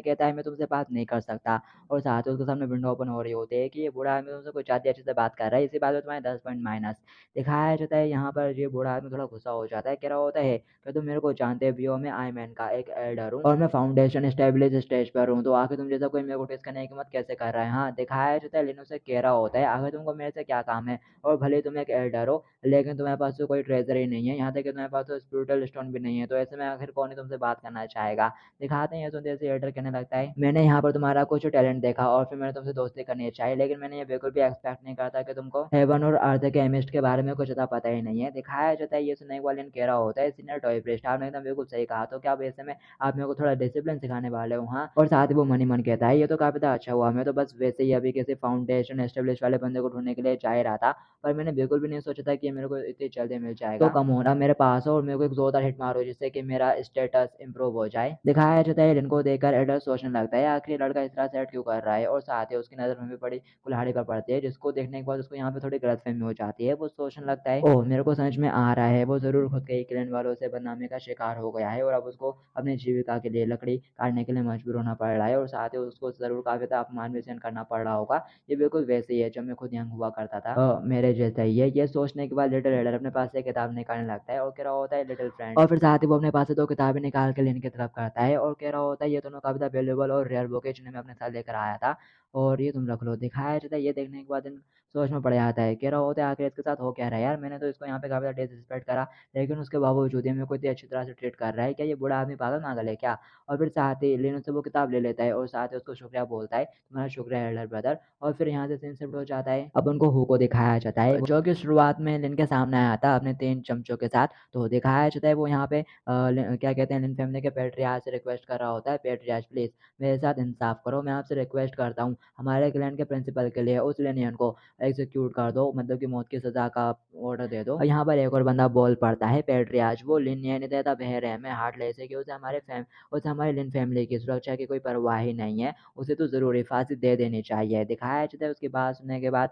कहता है मैं तुमसे बात नहीं कर सकता। और साथ ही उसके सामने विंडो ओपन हो रही होती है कि ये बूढ़ा आदमी तुमसे कुछ ज्यादा अच्छे से बात कर रहा है, इसी बात में तुम्हारे 10 पॉइंट माइनस। दिखाया जाता है यहाँ पर ये बूढ़ा आदमी थोड़ा गुस्सा हो जाता है, कह रहा होता है कि तुम मेरे को जानते भी हो मैं आई मैन का एक एल्डर हूँ और मैं फाउंडेशन स्टेबलिश स्टेज पर हूँ, तो आखिर तुम जैसा कोई मेरे को टेस्ट करने की हिम्मत कैसे कर रहा है। हाँ दिखाया जाता है लिन उसे कह रहा होता है आखिर तुमको मेरे से क्या काम है, और भले तुम एक एल्डर हो लेकिन लेकिन तुम्हारे पास तो कोई ट्रेजर ही नहीं है, यहाँ तक कि तुम्हारे पास तो स्पिरिचुअल स्टोन भी नहीं है, तो ऐसे में आखिर कौन ही तुमसे बात करना चाहेगा। दिखाते हैं ये सुनते से एल्डर कहने लगता है, मैंने यहाँ पर तुम्हारा कुछ टैलेंट देखा और फिर मैंने तुमसे दोस्ती करनी चाहिए, लेकिन मैंने ये बिल्कुल भी एक्सपेक्ट नहीं करता कि तुमको हेवन और अर्थ के एमिस्ट के बारे में कुछ ज़्यादा पता ही नहीं है। दिखाया जाता है ये सुनने के बाद लिन कह रहा होता है, सीनियर टॉय प्रिस्ट आपने एकदम बिल्कुल सही कहा, तो क्या अब ऐसे में आप मेरे को थोड़ा डिसिप्लिन सिखाने वाले हो। हाँ, और साथ ही वो मन ही मन कहता है, ये तो काफी ज़्यादा अच्छा हुआ, मैं तो बस वैसे ही अभी किसी फाउंडेशन एस्टेब्लिश वाले बंदे को ढूंढने के लिए जा ही रहा था, पर मैंने बिल्कुल भी नहीं सोचा था कि ये मेरे को इतनी जल्दी मिल जाएगा। तो कम हो रहा मेरे पास हो और मेरे को एक जोरदार हिट मारो जिससे कि मेरा स्टेटस इंप्रूव हो जाए। दिखाया जाता है इनको देखकर एडर सोचने लगता है, आखिर लड़का इस तरह सेट क्यों कर रहा है, और साथ ही उसकी नजर में भी बड़ी कुल्हाड़ी पर पड़ती है, जिसको देखने के बाद उसको यहाँ पे थोड़ी गलतफहमी हो जाती है। वो सोचने लगता है, ओह मेरे को समझ में आ रहा है, वो जरूर खुद के ही क्लैन वालों से बदनामी का शिकार हो गया है और अब उसको अपनी जीविका के लिए लकड़ी काटने के लिए मजबूर होना पड़ रहा है, और साथ ही उसको जरूर काफी ज्यादा अपमान भी सहन करना पड़ रहा होगा। ये बिल्कुल वैसे ही है जब मैं खुद यंग हुआ करता था, मेरे जैसा ही है। ये सोचने के बाद लिटिल एडर अपने पास से किताब निकालने लगता है और कह रहा होता है लिटिल फ्रेंड, और फिर साथ ही वो अपने पास से 2 किताबें निकाल के लिन की तरफ करता है और कह रहा होता है, ये दोनों काफी ज्यादा वैल्यूएबल और रेयर बुक है जिन्हें मैं अपने साथ लेकर आया था, और ये तुम रख लो। दिखाया जाता है ये देखने के बाद सोच में पड़ जाता है, कह रहा होता है आखिर इसके साथ हो क्या रहा है यार, मैंने तो इसको यहाँ पे काफी ज्यादा डिसरिस्पेक्ट करा, लेकिन उसके बावजूद ये मेरे को इतनी अच्छी तरह से ट्रीट कर रहा है, क्या ये बूढ़ा आदमी पागल मागल है क्या। और फिर साथ ही लिन से वो किताब ले लेता है और साथ ही उसको शुक्रिया बोलता है, तुम्हारा शुक्रिया एल्डर ब्रदर, और फिर यहाँ से सीन शिफ्ट हो जाता है। अब उनको हु को दिखाया जाता है जो कि शुरुआत में लिन के सामने आया था अपने 3 चमचों के साथ। तो दिखाया जाता है वो यहाँ पे क्या कहते हैं लिन फैमिली के पेट्रियार्च से रिक्वेस्ट कर रहा होता है, पेट्रियार्च प्लीज मेरे साथ इंसाफ करो, मैं आपसे रिक्वेस्ट करता हूँ, हमारे क्लैन के प्रिंसिपल के लिए उस लेनियन को एग्जीक्यूट कर दो, मतलब कि मौत की सजा का ऑर्डर दे दो। और यहाँ पर एक और बंदा बोल पड़ता है, पेट्रियार्च वो लिनियन देता बहरहम है हार्टलेस है कि उसे हमारी लिन फैमिली की सुरक्षा की कोई परवाह ही नहीं है, उसे तो जरूरी फांसी दे देनी चाहिए। दिखाया जाता है उसकी बात सुनने के बाद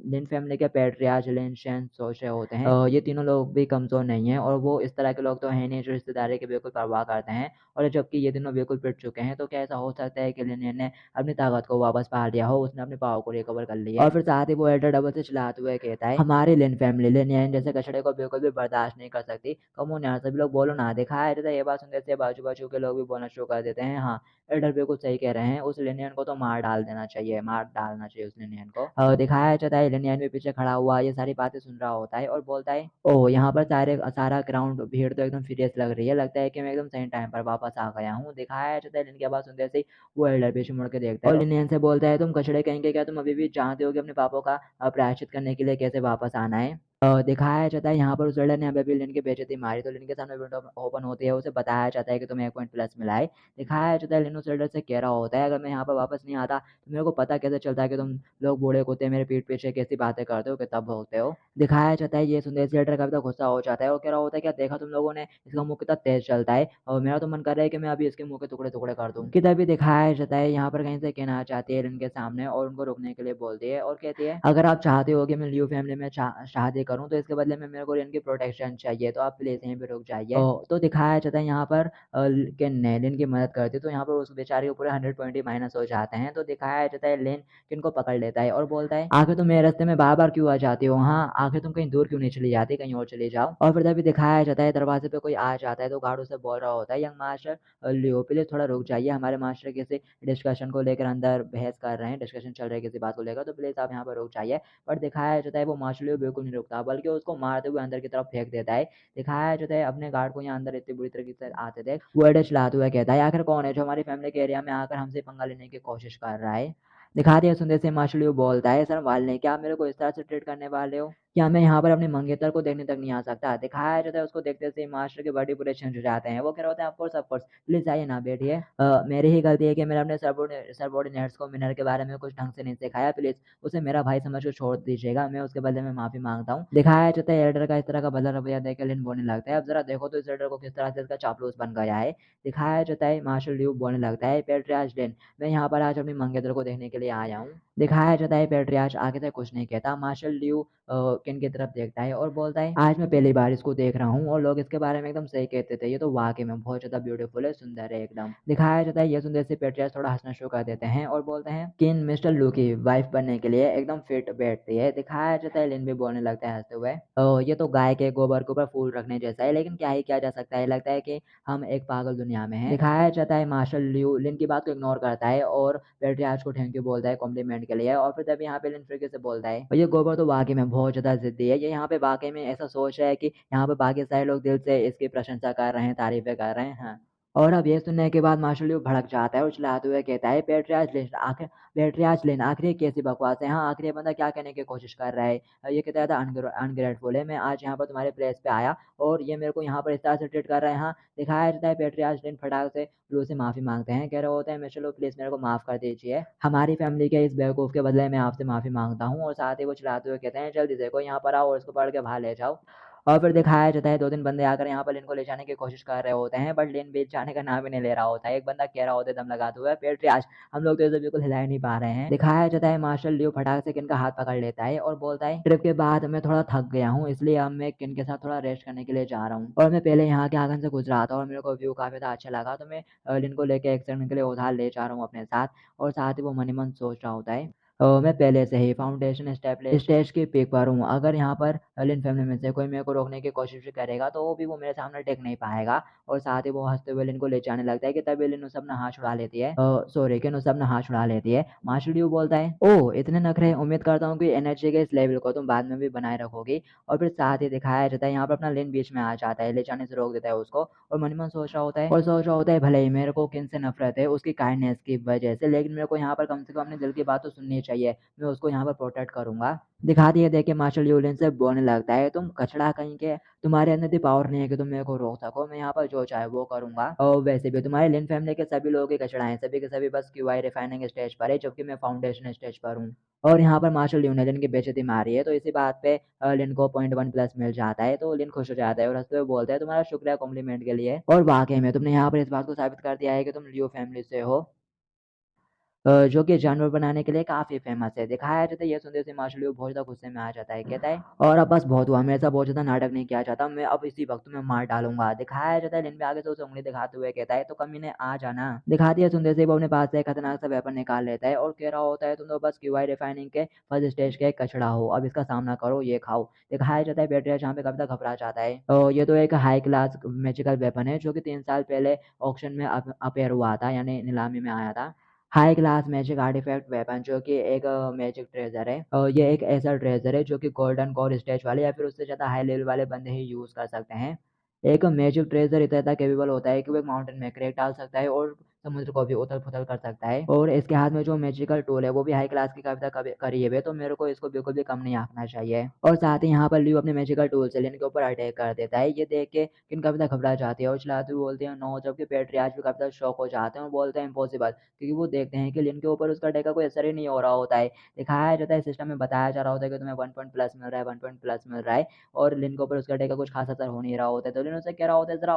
लिन फैमिली के पेट्रियार्च लिन शेन सोच रहे होते हैं, ये तीनों लोग भी कमजोर नहीं है और वो इस तरह के लोग तो हैं नहीं जो रिश्तेदारी की बिल्कुल परवाह करते हैं, और जबकि ये तीनों बिल्कुल पिट चुके हैं, तो क्या ऐसा हो सकता है कि लिनियन ने अपनी ताकत को वापस पा लिया हो, उसने अपने पावर को रिकवर कर लिया। और फिर साथ ही वो एल्डर डबल से चिल्लाते हुए कहता है, हमारी लिन फैमिली लिनियन जैसे कचड़े को बिल्कुल भी बर्दाश्त नहीं कर सकती, कम ऑन यार सभी लोग बोलो ना। दिखाया जाता है ये बात सुनते से बाजू बाजू के लोग भी बोलना शुरू कर देते हैं, हाँ एल्डर बिल्कुल सही कह रहे हैं, उस लिनियन को तो मार डाल देना चाहिए, मार डालना चाहिए उस लिनियन को। दिखाया जाता है लिनियन भी पीछे खड़ा हुआ ये सारी बातें सुन रहा होता है और बोलता है, ओह यहाँ पर सारा ग्राउंड भीड़ तो एकदम सीरियस लग रही है, लगता है कि मैं एकदम सही टाइम पर वापस आ गया हूँ। दिखाया जाता है लिन की आवाज सुनते से वो एल्डर पीछे मुड़ के देखता है और लिनियन से बोलता है, तुम कचड़े कहेंगे क्या, तुम अभी भी जानते हो कि अपने पापों का प्रायश्चित करने के लिए कैसे वापस आना है। दिखाया जाता है यहाँ पर उस लड़के ने अभी लिन की बेइज्जती मारी, तो लिन के सामने विंडो ओपन होती है, उसे बताया जाता है कि तुम्हें 1 पॉइंट प्लस मिला है। दिखाया जाता है लिन उस लड़के से कह रहा होता है, अगर मैं यहाँ पर वापस नहीं आता तो मेरे को पता कैसे चलता है कि तुम लोग बूढ़े कुत्ते मेरे पीठ पीछे कैसी बातें करते हो, कितना भोगते हो। दिखाया जाता है ये सुनते से लेटर का भी तो गुस्सा हो जाता है और कह रहा होता है, क्या देखा तुम लोगों ने इसका मुंह कितना तेज चलता है, और मेरा तो मन कर रहा है कि मैं अभी इसके मुंह के टुकड़े टुकड़े कर दूं। कि तभी दिखाया जाता है यहाँ पर कहीं से कहना चाहती है इनके सामने और उनको रोकने के लिए बोलती है और कहती है, अगर आप चाहते हो कि मैं लियो फैमिली में शादी करूं तो इसके बदले में मेरे को इनकी प्रोटेक्शन चाहिए, तो आप प्लीज यहीं पे रुक जाइए। तो दिखाया जाता है यहाँ पर कि लिन की मदद करती है, तो यहाँ पर उस बेचारे के पूरे 100 पॉइंट ही माइनस हो जाते हैं। तो दिखाया जाता है लिन किनको पकड़ लेता है और बोलता है, आखिर तुम मेरे रास्ते में बार बार क्यों आ जाती हो, हाँ आखिर तुम कहीं दूर क्यों नहीं चली जाती, कहीं और चली जाओ। और फिर तभी दिखाया जाता है दरवाजे पे कोई आ जाता है, तो गार्ड उसे बोल रहा होता है, यंग मास्टर लियो प्लीज थोड़ा रुक जाइए, हमारे मास्टर किसी डिस्कशन को लेकर अंदर बहस कर रहे हैं, डिस्कशन चल रहा है किसी बात को लेकर, तो प्लीज आप यहाँ पर रुक जाइए। पर दिखाया जाता है वो मास्टर लियो बिल्कुल नहीं रुकता, बल्कि उसको मारते हुए अंदर की तरफ फेंक देता है। दिखाया जाता है अपने गार्ड को यहाँ अंदर इतनी बुरी तरीके से आते देख वो एडे चलाते हुए कहता है, आखिर कौन है जो हमारी फैमिली के एरिया में आकर हमसे पंगा लेने की कोशिश कर रहा है। दिखाती है सुनते से मास्टर लियो बोलता है, सर वाले क्या आप मेरे को इस तरह से ट्रीट करने वाले हो, क्या मैं यहाँ पर अपने मंगेतर को देखने तक नहीं आ सकता। दिखाया जाता है उसको देखते से मास्टर के बॉडी पूरे चेंज हो जाते हैं, वो कह रहे होते हैं ऑफ कोर्स प्लीज आइए ना बैठिए, मेरी ही गलती है कि मैंने अपने सबॉर्डिनेट्स को मिनर के बारे में कुछ ढंग से नहीं सिखाया, प्लीज उसे मेरा भाई समझ कर छोड़ दीजिएगा, मैं उसके बदले में माफी मांगता हूँ। दिखाया जाता है एल्डर का इस तरह का बदला रवैया देकर लिन बोलने लगता है, अब जरा देखो तो इस एल्डर को किस तरह से इसका चापलूस बन गया है। दिखाया जाता है मार्शल ल्यू बोलने लगता है, पेट्रियार्च लिन मैं यहाँ पर आज अपनी मंगेतर को देखने के लिए आया हूँ। दिखाया जाता है पेट्रियार्च आगे से कुछ नहीं कहता, मार्शल ल्यू किन की तरफ देखता है और बोलता है, आज मैं पहली बार इसको देख रहा हूँ और लोग इसके बारे में एकदम सही कहते थे, ये तो वाकई में बहुत ज्यादा ब्यूटीफुल है, सुंदर है एकदम। दिखाया जाता है ये सुंदर से पेट्रियार्च थोड़ा हंसना शुरू कर देते हैं और बोलते हैं, किन मिस्टर लू की वाइफ बनने के लिए एकदम फिट बैठती है। दिखाया जाता है लिन भी बोलने लगता है हंसते हुए, ये तो गाय के गोबर के ऊपर फूल रखने जैसा है, लेकिन क्या ही किया जा सकता है, लगता है कि हम एक पागल दुनिया में हैं। दिखाया जाता है मार्शल ल्यू लिन की बात को इग्नोर करता है और पेट्रियार्च को थैंक यू बोलता है कॉम्प्लीमेंट के लिए, और फिर तभी यहाँ पे लिन फिर से बोलता है, ये गोबर तो वाकई में बहुत बहुत ज़्यादा ज़िद्दी है। ये यहाँ पे वाक़ई में ऐसा सोच रहा है कि यहाँ पे बाकी सारे लोग दिल से इसकी प्रशंसा कर रहे हैं, तारीफ़ें कर रहे हैं। हाँ। और अब ये सुनने के बाद मार्शल ल्यू भड़क जाता है और चिल्लाते हुए कहता है, पेट्रियार्च लिन आखिर ये कैसी बकवास है? हाँ, आखिर ये बंदा क्या कहने की कोशिश कर रहा है? ये कहता था अनग्रेटफुल है, मैं आज यहाँ पर तुम्हारे प्लेस पे आया और ये मेरे को यहाँ पर इस तरह से ट्रीट कर रहे हैं। हाँ, दिखाया जाता है पेट्रियार्च लिन फटाक से ल्यू से माफ़ी माँगते हैं, कह रहे होते हैं, मिस्टर ल्यू प्लीज़ मेरे को माफ़ कर दीजिए। हमारी फैमिली के इस बेवकूफ़ के बदले मैं आपसे माफ़ी माँगता हूँ और साथ ही वो चिल्लाते हुए कहते हैं, जल्दी से कोई यहाँ पर आओ और इसको पकड़ के बाहर ले जाओ। और फिर दिखाया जाता है 2-3 बंदे आकर यहाँ पर लिन को ले जाने की कोशिश कर रहे होते हैं, बट लिन बीच जाने का नाम ही नहीं ले रहा होता है। एक बंदा कह रहा होता है दम लगाते हुए, पेट्रियार्च हम लोग तो इसे बिल्कुल हिला ही नहीं पा रहे हैं। दिखाया जाता है मार्शल ल्यू फटाक से किन का हाथ पकड़ लेता है और बोलता है, ट्रिप के बाद मैं थोड़ा थक गया हूँ, इसलिए अब मैं किन के साथ थोड़ा रेस्ट करने के लिए जा रहा हूँ। और मैं पहले यहाँ के आंगन से गुजरा था और मेरे को व्यू काफ़ी ज़्यादा अच्छा लगा, तो मैं लिन को लेके 1 सेकंड के लिए उधार ले जा रहा हूँ अपने साथ। और साथ ही वो मन ही मन सोच रहा होता है, मैं पहले से ही फाउंडेशन स्टेज की पीक पर हूँ। अगर यहाँ पर लिन फैमिली में से कोई मेरे को रोकने की कोशिश भी करेगा तो वो भी वो मेरे सामने टिक नहीं पाएगा। और साथ ही वो हँसते हुए लिन को ले जाने लगता है कि तभी लिन उस अपना हाथ छुड़ा लेती है। सॉरी किन उस अपना हाथ छुड़ा लेती है। मार्शल ड्यू बोलता है, ओह इतने नखरे, उम्मीद करता हूँ कि एनर्जी के इस लेवल को तुम बाद में भी बनाए रखोगी। और फिर साथ ही दिखाया जाता है यहाँ पर अपना लिन बीच में आ जाता है, ले जाने से रोक देता है उसको और मन ही मन सोच रहा होता है भले ही मेरे को किन से नफरत है उसकी काइंडनेस की वजह से, लेकिन मेरे को यहाँ पर कम से कम अपने दिल की बात तो सुननी चाहिए। मैं उसको यहाँ पर प्रोटेक्ट करूँगा। दिखा दिया देख के मार्शल यूलिन से बोलने लगता है, तुम कचड़ा कहीं के, तुम्हारे अंदर इतनी पावर नहीं है कि तुम मेरे को रोक सको, मैं यहाँ पर जो चाहे वो करूँगा। और वैसे भी तुम्हारे लिन फैमिली के सभी लोग ही कचड़ा हैं, सभी के सभी बस क्यूआई रिफाइनिंग स्टेज पर है, जबकि मैं फाउंडेशन स्टेज पर हूँ। और यहाँ पर मार्शल ल्यू ने लिन की बेइज्जती मारी है, तो इसी बात पे लिन को 0.1 प्लस मिल जाता है, तो लिन खुश हो जाता है और हंसते हुए बोलता है, तुम्हारा शुक्रिया कॉम्प्लीमेंट के लिए। और वाकई में तुमने यहाँ पर इस बात को साबित कर दिया है कि तुम लियो फैमिली से हो, जो कि जानवर बनाने के लिए काफ़ी फ़ेमस है। दिखाया जाता है ये सुनते से मार्शल ल्यू बहुत ज़्यादा गुस्से में आ जाता है, कहता है, और अब बस बहुत हुआ, मेरे साथ बहुत ज़्यादा नाटक नहीं किया जाता, मैं अब इसी वक्त तुम्हें मार डालूँगा। दिखाया जाता है लिन भी आगे से उसे उँगली दिखाते हुए कहता है, तो कमीने आ जाना। दिखा दिया सुनते से वो अपने पास से एक खतरनाक सा वेपन निकाल लेता है और कह रहा होता है, तुम तो बस क्यूआई रिफाइनिंग के फर्स्ट स्टेज के एक कचड़ा हो, अब इसका सामना करो, ये खाओ। दिखाया जाता है पेट्रिया जहाँ पे कविता घबरा जाता है। ये तो एक हाई क्लास मैजिकल वेपन है जो कि 3 साल पहले ऑक्शन में अपेयर हुआ था, यानी नीलामी में आया था। High class magic artifact weapon जो कि एक मैजिक ट्रेजर है। ये एक ऐसा ट्रेजर है जो कि गोल्डन कोर स्टेज वाले या फिर उससे ज़्यादा हाई लेवल वाले बंदे ही यूज़ कर सकते हैं। एक मैजिक ट्रेजर इतना ज़्यादा कैपेबल होता है कि वो एक माउंटेन में क्रैक डाल सकता है और समुद्र को भी उथल-पुथल कर सकता है। और इसके हाथ में जो मैजिकल टूल है वो भी हाई क्लास की कविता करीब है, तो मेरे को इसको बिल्कुल भी कम नहीं आंकना चाहिए। और साथ ही यहाँ पर ल्यू अपने मैजिकल टूल से लिन के ऊपर अटैक कर देता है। ये देख के किन कविता घबरा जाती है और चिल्लाते हुए बोलते हैं नो, जबकि पेट्रियार्च भी कविता शॉक हो जाते हैं और बोलते हैं इम्पॉसिबल, क्योंकि वो देखते हैं कि लिन के ऊपर उसका अटैक का कोई असर ही नहीं हो रहा होता है। दिखाया जाता है सिस्टम में बताया जा रहा होता है कि तुम्हें 1 पॉइंट प्लस मिल रहा है, 1 पॉइंट प्लस मिल रहा है और लिन के ऊपर उसका अटैक का कुछ खास असर हो नहीं रहा होता है। तो लिन उससे कह रहा होता है ज़रा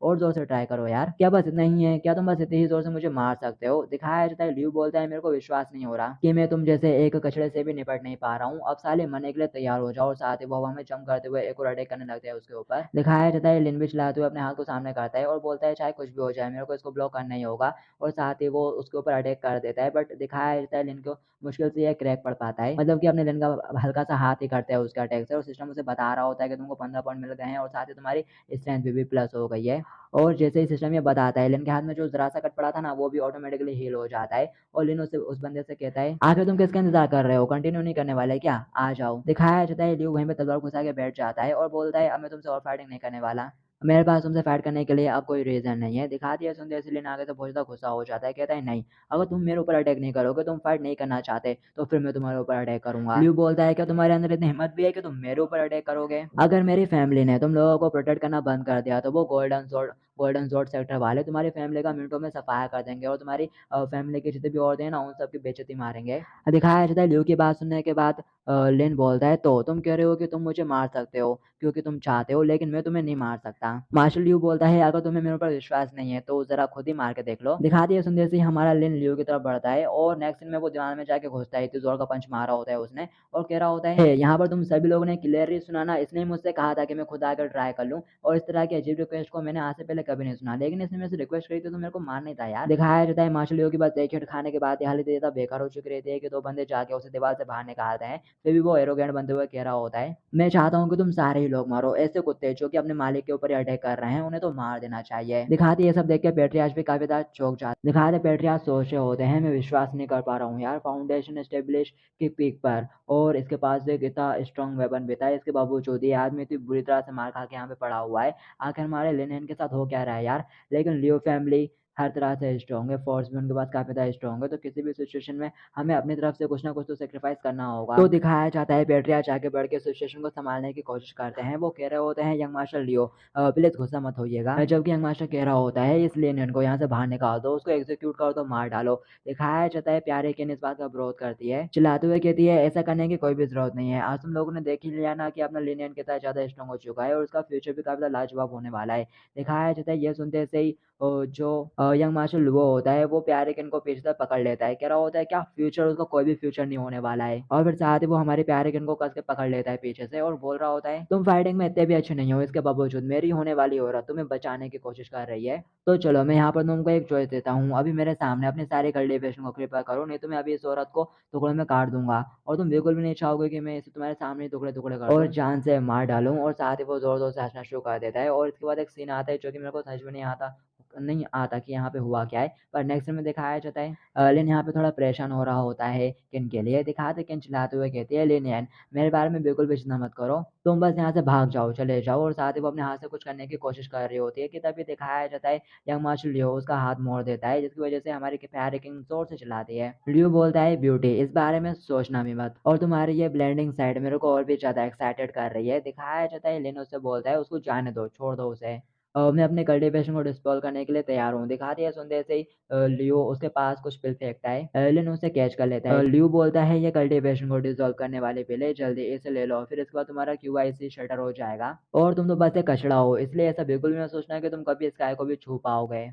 और ज़ोर से ट्राई करो यार, क्या बस इतना ही है? क्या तुम बस इतने ही ज़ोर से मुझे मार सकते हो? दिखाया जाता है ल्यू बोलता है, मेरे को विश्वास नहीं हो रहा कि मैं तुम जैसे एक कचड़े से भी निपट नहीं पा रहा हूँ। अब साले मरने के लिए तैयार हो जाओ। और साथ ही वो हवा में जंप करते हुए एक और अटैक करने लगता है उसके ऊपर। दिखाया जाता है लिन भी चिल्लाते हुए अपने हाथ को सामने करता है और बोलता है चाहे कुछ भी हो जाए मेरे को इसको ब्लॉक करना ही होगा। और साथ ही वो उसके ऊपर अटैक कर देता है, बट दिखाया जाता है लिन को मुश्किल से ये क्रैक पड़ पाता है, मतलब कि अपने लिन का हल्का सा हाथ ही करता है उसके अटैक से और सिस्टम उसे बता रहा होता है कि तुमको 15 पॉइंट मिल गए हैं और साथ ही तुम्हारी स्ट्रेंथ भी प्लस हो गई है। और जैसे ही सिस्टम ये बताता है लिन के हाथ में जो ज़रा सा कट पड़ा था ना वो भी ऑटोमेटिकली हील हो जाता है। और लिन उस बंदे से कहता है, आखिर तुम किसका इंतजार कर रहे हो, कंटिन्यू नहीं करने वाले क्या, आ जाओ। दिखाया जाता है ल्यू वहीं पे तलवार घुसा के बैठ जाता है और बोलता है अब मैं तुमसे और फाइटिंग नहीं करने वाला, मेरे पास तुमसे फाइट करने के लिए अब कोई रीज़न नहीं है। दिखा दिया सुनते ही लिन आगे से बहुत ज़्यादा गुस्सा हो जाता है, कहता है नहीं, अगर तुम मेरे ऊपर अटैक नहीं करोगे, तुम फाइट नहीं करना चाहते तो फिर मैं तुम्हारे ऊपर अटैक करूंगा। ल्यू बोलता है क्या तुम्हारे अंदर इतनी हिम्मत भी है कि तुम मेरे ऊपर अटैक करोगे? अगर मेरी फैमिली ने तुम लोगों को प्रोटेक्ट करना बंद कर दिया तो वो गोल्डन जोड सेक्टर वाले तुम्हारी फैमिली का मिनटों में सफाया कर देंगे और तुम्हारी फैमिली के जितने भी औरतें हैं ना उन सबकी बेइज्जती मारेंगे। दिखाया जाता है ल्यू की बात सुनने के बाद लिन बोलता है, तो तुम कह रहे हो कि तुम मुझे मार सकते हो क्योंकि तुम चाहते हो, लेकिन मैं तुम्हें नहीं मार सकता। मार्शल ल्यू बोलता है, अगर तुम्हें मेरे ऊपर विश्वास नहीं है तो जरा खुद ही मार के देख लो। दिखा दिया सुनते से ही हमारा लिन ल्यू की तरफ बढ़ता है और नेक्स्ट सीन में वो दीवार में जाके घुसता है, इतनी जोर का पंच मारा होता है उसने और कह रहा होता है, यहाँ पर तुम सभी लोगों ने क्लियरली सुना ना, इसने मुझसे कहा था कि मैं खुद आकर ट्राई कर लूँ और इस तरह की अजीब रिक्वेस्ट को मैंने आज से पहले कभी नहीं सुना, लेकिन इसने मेरे से रिक्वेस्ट करी थी तो मेरे को मानना ही था यार। दिखाया जाता है मार्शल लियो की बस एक हिट खाने के बाद ये हालत इतना बेकार हो चुकी रहती है कि 2 बंदे जाके उसे दीवार से बाहर निकालते हैं, फिर भी वो एरोगेंट बनते हुए कह रहा होता है, मैं चाहता हूँ कि तुम सारे ही लोग मरो, ऐसे कुत्ते जो कि अपने मालिक के ऊपर ही अटैक कर रहे हैं उन्हें तो मार देना चाहिए। दिखाते ये सब देख के पेट्रियार्च भी काफी ज्यादा चौंक जाता है। दिखाते पेट्रियार्च सोच रहे होते हैं, मैं विश्वास नहीं कर पा रहा हूँ यार, फाउंडेशन एस्टेब्लिश की पीक पर और इसके पास एक इतना स्ट्रॉन्ग वेपन भी था, इसके बावजूद ये आदमी इतनी बुरी तरह से मार खा के यहाँ पे पड़ा हुआ है, आखिर हमारे लिनेन के साथ हो क्या रहा है यार। लेकिन लियो फैमिली हर तरह से स्ट्रॉन्ग है, फोर्स भी उनके पास काफी ज्यादा स्ट्रॉन्ग है, तो किसी भी सिचुएशन में हमें अपनी तरफ से कुछ ना कुछ तो सेक्रीफाइस करना होगा। तो दिखाया जाता है पेट्रियार्च आगे बढ़ के सिचुएशन को संभालने की कोशिश करते हैं, वो कह रहे होते हैं यंग मार्शल लियो प्लीज गुस्सा मत होइएगा, जबकि यंग मार्शल कह रहा होता है इसलिए इनको यहाँ से बाहर निकाल दो, उसको एग्जीक्यूट कर दो, मार डालो। दिखाया जाता है प्यारे के इस बात का विरोध करती है, चिल्लाते हुए कहती है ऐसा करने की कोई भी जरूरत नहीं है, आज तुम लोगों ने देख ही लिया ना कि अपना लिनियन कितना ज्यादा स्ट्रॉन्ग हो चुका है और उसका फ्यूचर भी काफी ज्यादा लाजवाब होने वाला है। दिखाया जाता है ये सुनते से ही जो यंग मार्शल लुओ होता है वो प्यारे किन को पीछे से पकड़ लेता है, कह रहा होता है क्या फ्यूचर, उसका कोई भी फ्यूचर नहीं होने वाला है, और फिर साथ ही वो हमारे प्यारे किन को कस के पकड़ लेता है पीछे से और बोल रहा होता है तुम फाइटिंग में इतने भी अच्छे नहीं हो, इसके बावजूद मेरी होने वाली औरत तुम्हें बचाने की कोशिश कर रही है, तो चलो मैं यहाँ पर तुमको एक चॉइस देता हूँ, अभी मेरे सामने अपनी सारी कल्टीवेशन को कृपया करो, नहीं तो मैं अभी इस औरत को टुकड़ों में काट दूंगा और तुम बिल्कुल भी नहीं चाहोगे कि मैं इसे तुम्हारे सामने टुकड़े टुकड़े कर और जान से मार डालूं, और साथ ही वो जोर जोर से हंसना शुरू कर देता है। और इसके बाद एक सीन आता है जो कि मेरे को समझ में नहीं आता कि यहाँ पे हुआ क्या है, पर नेक्स्ट में दिखाया जाता है लिन यहाँ पे थोड़ा परेशान हो रहा होता है किन के लिए। दिखाते किन चिल्लाते हुए कहती है लिनियन मेरे बारे में बिल्कुल भी चिंता मत करो, तुम बस यहाँ से भाग जाओ, चले जाओ, और साथ ही वो अपने हाथ से कुछ करने की कोशिश कर रही होती है कि तभी दिखाया जाता है यंग मार्शल लियो उसका हाथ मोड़ देता है, जिसकी वजह से हमारी प्यारे किंग जोर से चिल्लाती है। लियो बोलता है ब्यूटी इस बारे में सोचना भी मत, और तुम्हारी ये ब्लेंडिंग साइड मेरे को और भी ज्यादा एक्साइटेड कर रही है। दिखाया जाता है लिन उससे बोलता है उसको जाने दो, छोड़ दो उसे, मैं अपने कल्टीवेशन को डिस्पॉल करने के लिए तैयार हूँ। दिखा दिया सुनते से ही लियो उसके पास कुछ पिल फेंकता है, एलिन उसे कैच कर लेता है। लियो बोलता है ये कल्टीवेशन को डिसॉल्व करने वाली पिल है, जल्दी इसे ले लो, फिर इसके बाद तुम्हारा क्यूआईसी शटर हो जाएगा और तुम तो बस एक कचड़ा हो, इसलिए ऐसा बिल्कुल भी मत सोचना कि तुम कभी स्काई को भी छू पाओगे।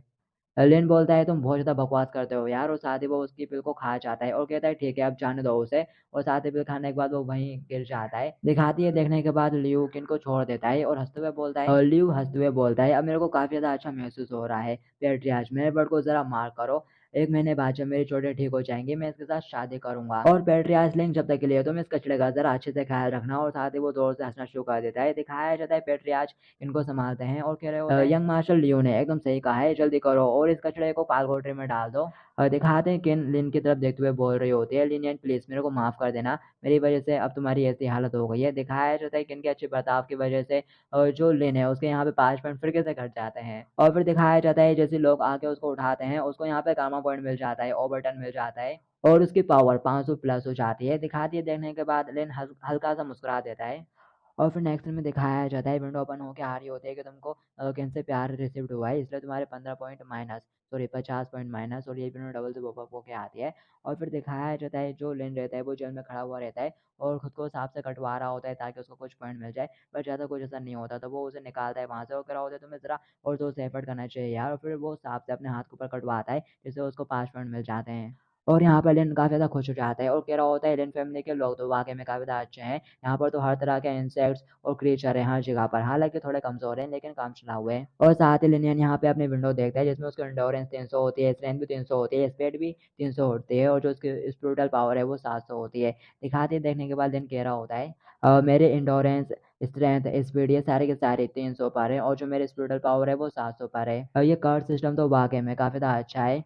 एलियन बोलता है तुम बहुत ज़्यादा बकवास करते हो यार, और साथ ही वो उसकी पिल को खा जाता है और कहता है ठीक है अब जाने दो उसे, और साथ ही पिल खाने के बाद वो वहीं गिर जाता है। दिखाती है देखने के बाद लियू किन को छोड़ देता है और हंसते हुए बोलता है लियू हंसते हुए बोलता है अब मेरे को काफ़ी ज़्यादा अच्छा महसूस हो रहा है, पेट्रियार्च मेरे बर्ड को ज़रा मार करो, 1 महीने बाद जब मेरी चोटें ठीक हो जाएंगी मैं इसके साथ शादी करूंगा, और पेट्रियार्च लिंक जब तक के लिए तुम इस कचड़े का जरा अच्छे से ख्याल रखना, और साथ ही वो जोर से हंसना शुरू कर देता है। दिखाया जाता है पेट्रियार्च इनको संभालते हैं और कह रहे होते हैं यंग मार्शल लियो ने एकदम सही कहा है, जल्दी करो और इस कचड़े को पालगोट्री में डाल दो। दिखाते हैं किन लिन की तरफ देखते हुए बोल रही होती है लिनियन प्लीज मेरे को माफ कर देना, मेरी वजह से अब तुम्हारी ऐसी हालत हो गई है। दिखाया जाता है किन के अच्छे बर्ताव की वजह से जो लिन है उसके यहाँ पे 5 पॉइंट फिर से घट जाते हैं, और फिर दिखाया जाता है जैसे लोग आके उसको उठाते हैं उसको यहाँ पे कामा पॉइंट मिल जाता है, ओवरटर्न मिल जाता है और उसकी पावर 500 प्लस हो जाती है। दिखाती है देखने के बाद लिन हल्का सा मुस्कुरा देता है, और फिर नेक्स्ट में दिखाया जाता है विंडो ओपन होकर आ रही होती है कि तुमको किन से प्यार रिसीव्ड हुआ है, इसलिए तुम्हारे 15 point minus, sorry 50 point minus, और ये विंडो डबल से पॉपअप होकर आती है। और फिर दिखाया जाता है जो लिन रहता है वो जेल में खड़ा हुआ रहता है और खुद को सांप से कटवा रहा होता है ताकि उसको कुछ पॉइंट मिल जाए, पर ज़्यादा कुछ ऐसा नहीं होता, तो वो उसे निकालता है वहाँ से और कह रहा होता है तुम्हें ज़रा और जोर से एफर्ट करना चाहिए यार, और फिर वो सांप से अपने हाथ के ऊपर कटवाता है जिससे उसको 5 पॉइंट मिल जाते हैं। और यहाँ पर लिन काफ़ी ज़्यादा खुश हो जाता है और कह रहा होता है लिन फैमिली के लोग तो वाकई में काफ़ी ज़्यादा अच्छे हैं, यहाँ पर तो हर तरह के इंसेक्ट्स और क्रिएचर है हर जगह पर, हालांकि थोड़े कमजोर हैं लेकिन काम चला हुए हैं। और साथ ही लिनियन यहाँ पे अपनी विंडो देखता है जिसमें उसकी इंडोरेंस 300 होती है, स्ट्रेंथ भी 300 होती है, स्पीड भी 300 होती है, और जो उसकी स्पिरिचुअल पावर है वो 700 होती है। दिखाते ही देखने के बाद लिन कह रहा होता है मेरे इंडोरेंस स्ट्रेंथ स्पीड ये सारे के सारे 300 पर है और जो मेरे स्पिरिचुअल पावर है वो 700 पर है। ये कार्ड सिस्टम तो वाकई में काफ़ी ज़्यादा अच्छा है,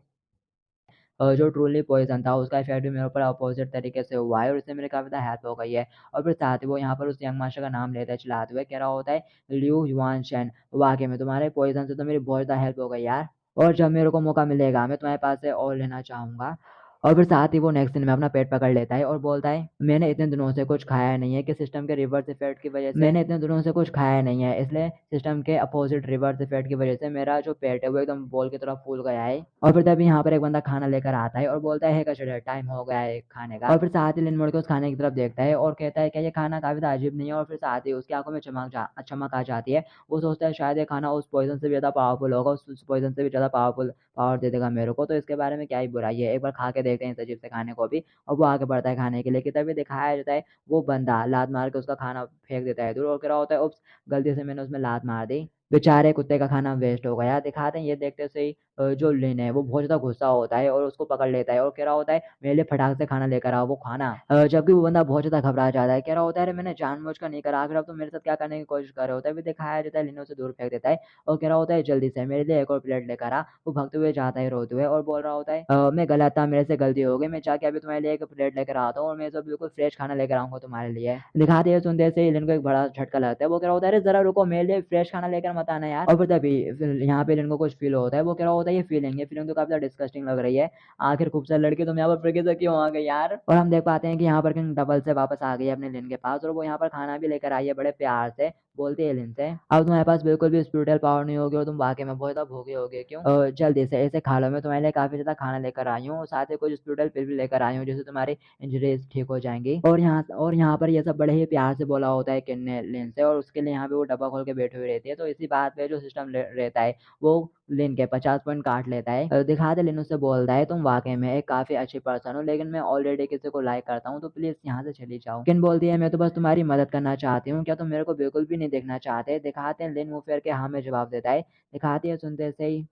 जो ट्रूली पॉइजन था उसका इफेक्ट भी मेरे ऊपर अपोजिट तरीके से हुआ है और इससे मेरी काफ़ी ज़्यादा हेल्प हो गई है। और फिर साथ ही वो यहाँ पर उस यंग मास्टर का नाम लेता है चिल्लाते हुए, कह रहा होता है लियू युआन शेन वाकई में तुम्हारे पॉइजन से तो मेरी बहुत ज़्यादा हेल्प हो गई यार, और जब मेरे को मौका मिलेगा मैं तुम्हारे पास से और लेना चाहूँगा। और फिर साथ ही वो नेक्स्ट दिन में अपना पेट पकड़ लेता है और बोलता है मैंने इतने दिनों से कुछ खाया नहीं है कि सिस्टम के रिवर्स इफेक्ट की वजह से मैंने इतने दिनों से कुछ खाया नहीं है, इसलिए सिस्टम के अपोजिट रिवर्स इफेक्ट की वजह से मेरा जो पेट है वो एकदम बॉल की तरह फूल गया है। और फिर तभी यहाँ पर एक बंदा खाना लेकर आता है और बोलता है कचड़े टाइम हो गया है खाने का, और फिर साथ ही लिन मुड़ के उस खाने की तरफ देखता है और कहता है कि ये खाना काफी ज्यादा अजीब नहीं है, और फिर साथ ही उसकी आंखों में चमक आ जाती है। वो सोचता है शायद ये खाना उस पॉइजन से भी ज्यादा पावरफुल होगा, उस पॉइजन से भी ज्यादा पावरफुल पावर दे देगा मेरे को, तो इसके बारे में क्या ही बुराई है, एक बार खा के देखते हैं इस अजीब से खाने को भी। और वो आगे बढ़ता है खाने के लिए कि तभी दिखाया जाता है वो बंदा लात मार के उसका खाना फेंक देता है दूर और कह रहा होता है उप्स गलती से मैंने उसमें लात मार दी। बेचारे कुत्ते का खाना वेस्ट हो गया। दिखाते हैं ये देखते से ही जो लिन है वो बहुत ज़्यादा गुस्सा होता है और उसको पकड़ लेता है और कह रहा होता है मेरे लिए फटाक से खाना लेकर आओ वो खाना। जबकि वो बंदा बहुत ज़्यादा घबरा जाता है, कह रहा होता है अरे मैंने जानबूझकर नहीं करा, आखिर अब तुम मेरे साथ क्या करने की कोशिश कर रहे होता है। फिर दिखाया जाता है लिन उसे दूर फेंक देता है और कह रहा होता है जल्दी से मेरे लिए एक और प्लेट लेकर आ। वो भागते हुए जाता है रोते हुए और बोल रहा होता है मैं गलत था, मेरे से गलती हो गई, मैं जाके अभी तुम्हारे लिए एक प्लेट लेकर आता हूँ और मैं सब बिल्कुल फ्रेश खाना लेकर आऊंगा तुम्हारे लिए। दिखाते हैं सुनते से लिन को एक बड़ा झटका लगता है, वो कह रहा होता है अरे जरा रुको, मेरे लिए फ्रेश खाना लेकर मत आना यार। और फिर तभी फिर यहाँ पे लिन को कुछ फील होता है, वो कह रहा होता है ये फीलिंग तो काफी ज्यादा डिस्गस्टिंग लग रही है, आखिर खूबसूरत लड़की तुम यहाँ पर फिर से क्यों आ गई यार। और हम देख पाते हैं कि यहाँ पर किंग डबल से वापस आ गई है अपने लिन के पास और वो यहाँ पर खाना भी लेकर आई है बड़े प्यार से। बोलती है लिन से अब तुम्हारे पास बिल्कुल भी स्पिरिचुअल पावर नहीं होगी और तुम वाकई में बहुत ज्यादा भूखे होगे, क्यों जल्दी से ऐसे खा लो, मैं तुम्हारे लिए काफी ज्यादा खाना लेकर आई हूँ और साथ ही कुछ स्पिरिचुअल पिल भी लेकर आई हूँ जिससे तुम्हारी इंजरीज ठीक हो जाएंगी। और यहाँ पर ये सब बड़े ही प्यार से बोला होता है किन ने लिन से और उसके लिए यहाँ पे वो डब्बा खोल के बैठी हुई रहती है। तो इसी बात पे जो सिस्टम रहता है वो लिन के 50 पॉइंट काट लेता है। दिखाते लिन उससे बोलता है तुम वाकई में एक काफी अच्छी पर्सन हो लेकिन मैं ऑलरेडी किसी को लाइक करता हूँ तो प्लीज यहाँ से चली जाओ। किन बोलती है मैं तो बस तुम्हारी मदद करना चाहती हूँ, क्या तुम मेरे को बिल्कुल भी नहीं देखना चाहते। दिखाते हैं लिन मुंह फेर के हाँ में जवाब देता है। दिखाती है सुनते से ही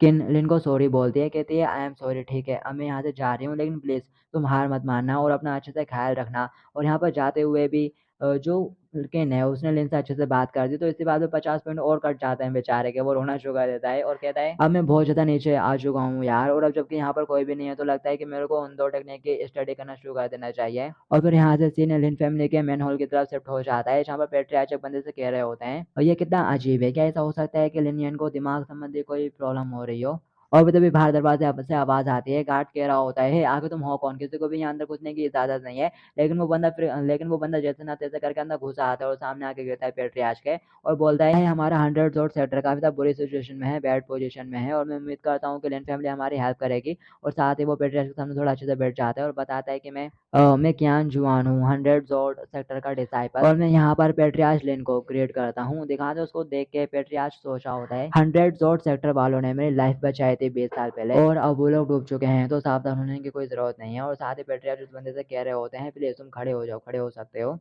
किन लिन को सॉरी बोलती है, कहती है आई एम सॉरी, ठीक है अब मैं यहाँ से जा रही हूँ लेकिन प्लीज तुम हार मत मानना और अपना अच्छे से ख्याल रखना। और यहाँ पर जाते हुए भी जो किन है उसने लिन से अच्छे से बात कर दी तो इसके बाद में 50 पॉइंट और कट जाते हैं बेचारे के। वो रोना शुरू कर देता है और कहता है अब मैं बहुत ज्यादा नीचे आ चुका हूँ यार और अब जबकि यहाँ पर कोई भी नहीं है तो लगता है कि मेरे को उन दो टेक्निक की स्टडी करना शुरू कर देना चाहिए। और फिर यहाँ से सीन लिन फैमिली के मेन हॉल की तरफ शिफ्ट हो जाता है जहाँ पर पेट्रियार्च बंदे से कह रहे होते हैं और ये कितना अजीब है, क्या ऐसा हो सकता है कि लिनियन को दिमाग संबंधी कोई प्रॉब्लम हो रही हो। और भी तभी बाहर दरवाजे से आवाज आती है, गार्ड कह रहा होता है आगे तुम हो कौन, किसी को भी यहाँ अंदर घुसने की इजाजत नहीं है। लेकिन वो बंदा जैसे ना तैसे करके अंदर घुसा आता है और सामने आके गिरता है पेट्रियार्च के और बोलता है हमारा 100 सेक्टर काफी ज्यादा बुरी सिचुएशन में है, बैड पोजीशन में है और मैं उम्मीद करता हूँ कि लिन फैमिली हमारी हेल्प करेगी। और साथ ही वो पेट्रियार्च के सामने थोड़ा अच्छे से बैठ जाता है और बताता है कि मैं कियान जुआन हूँ 100 सेक्टर का डिसाइपल और मैं यहाँ पर पेट्रियार्च लिन को क्रिएट करता हूँ। दिखाते हैं उसको देख के पेट्रियार्च सोचा होता है 100 सेक्टर वालों ने मेरी लाइफ बचाई थी 20 साल पहले और अब वो लोग डूब चुके हैं तो सावधान होने की कोई जरूरत नहीं है। और साथ ही पेट्रियार्च उस बंदे से कह रहे होते हैं प्लीज तुम खड़े हो जाओ, खड़े हो सकते हो।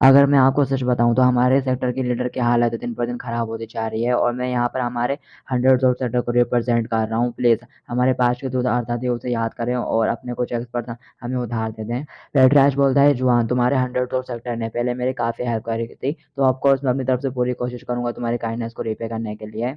अगर मैं आपको सच बताऊं तो हमारे सेक्टर की लीडर की हालत दिन पर दिन खराब होती जा रही है और मैं यहाँ पर हमारे 100 सेक्टर को रिप्रेजेंट कर रहा हूँ। प्लीज हमारे पास के जो उधार थे उसे याद करें और अपने कुछ एक्सपर्ट हमें उधार दे दें। पेट्रियार्च बोलता है जुआन तुम्हारे 100 सेक्टर ने पहले मेरी काफी हेल्प करी थी तो ऑफकोर्स मैं अपनी तरफ से पूरी कोशिश करूंगा तुम्हारी काइंडनेस को रिपे करने के लिए।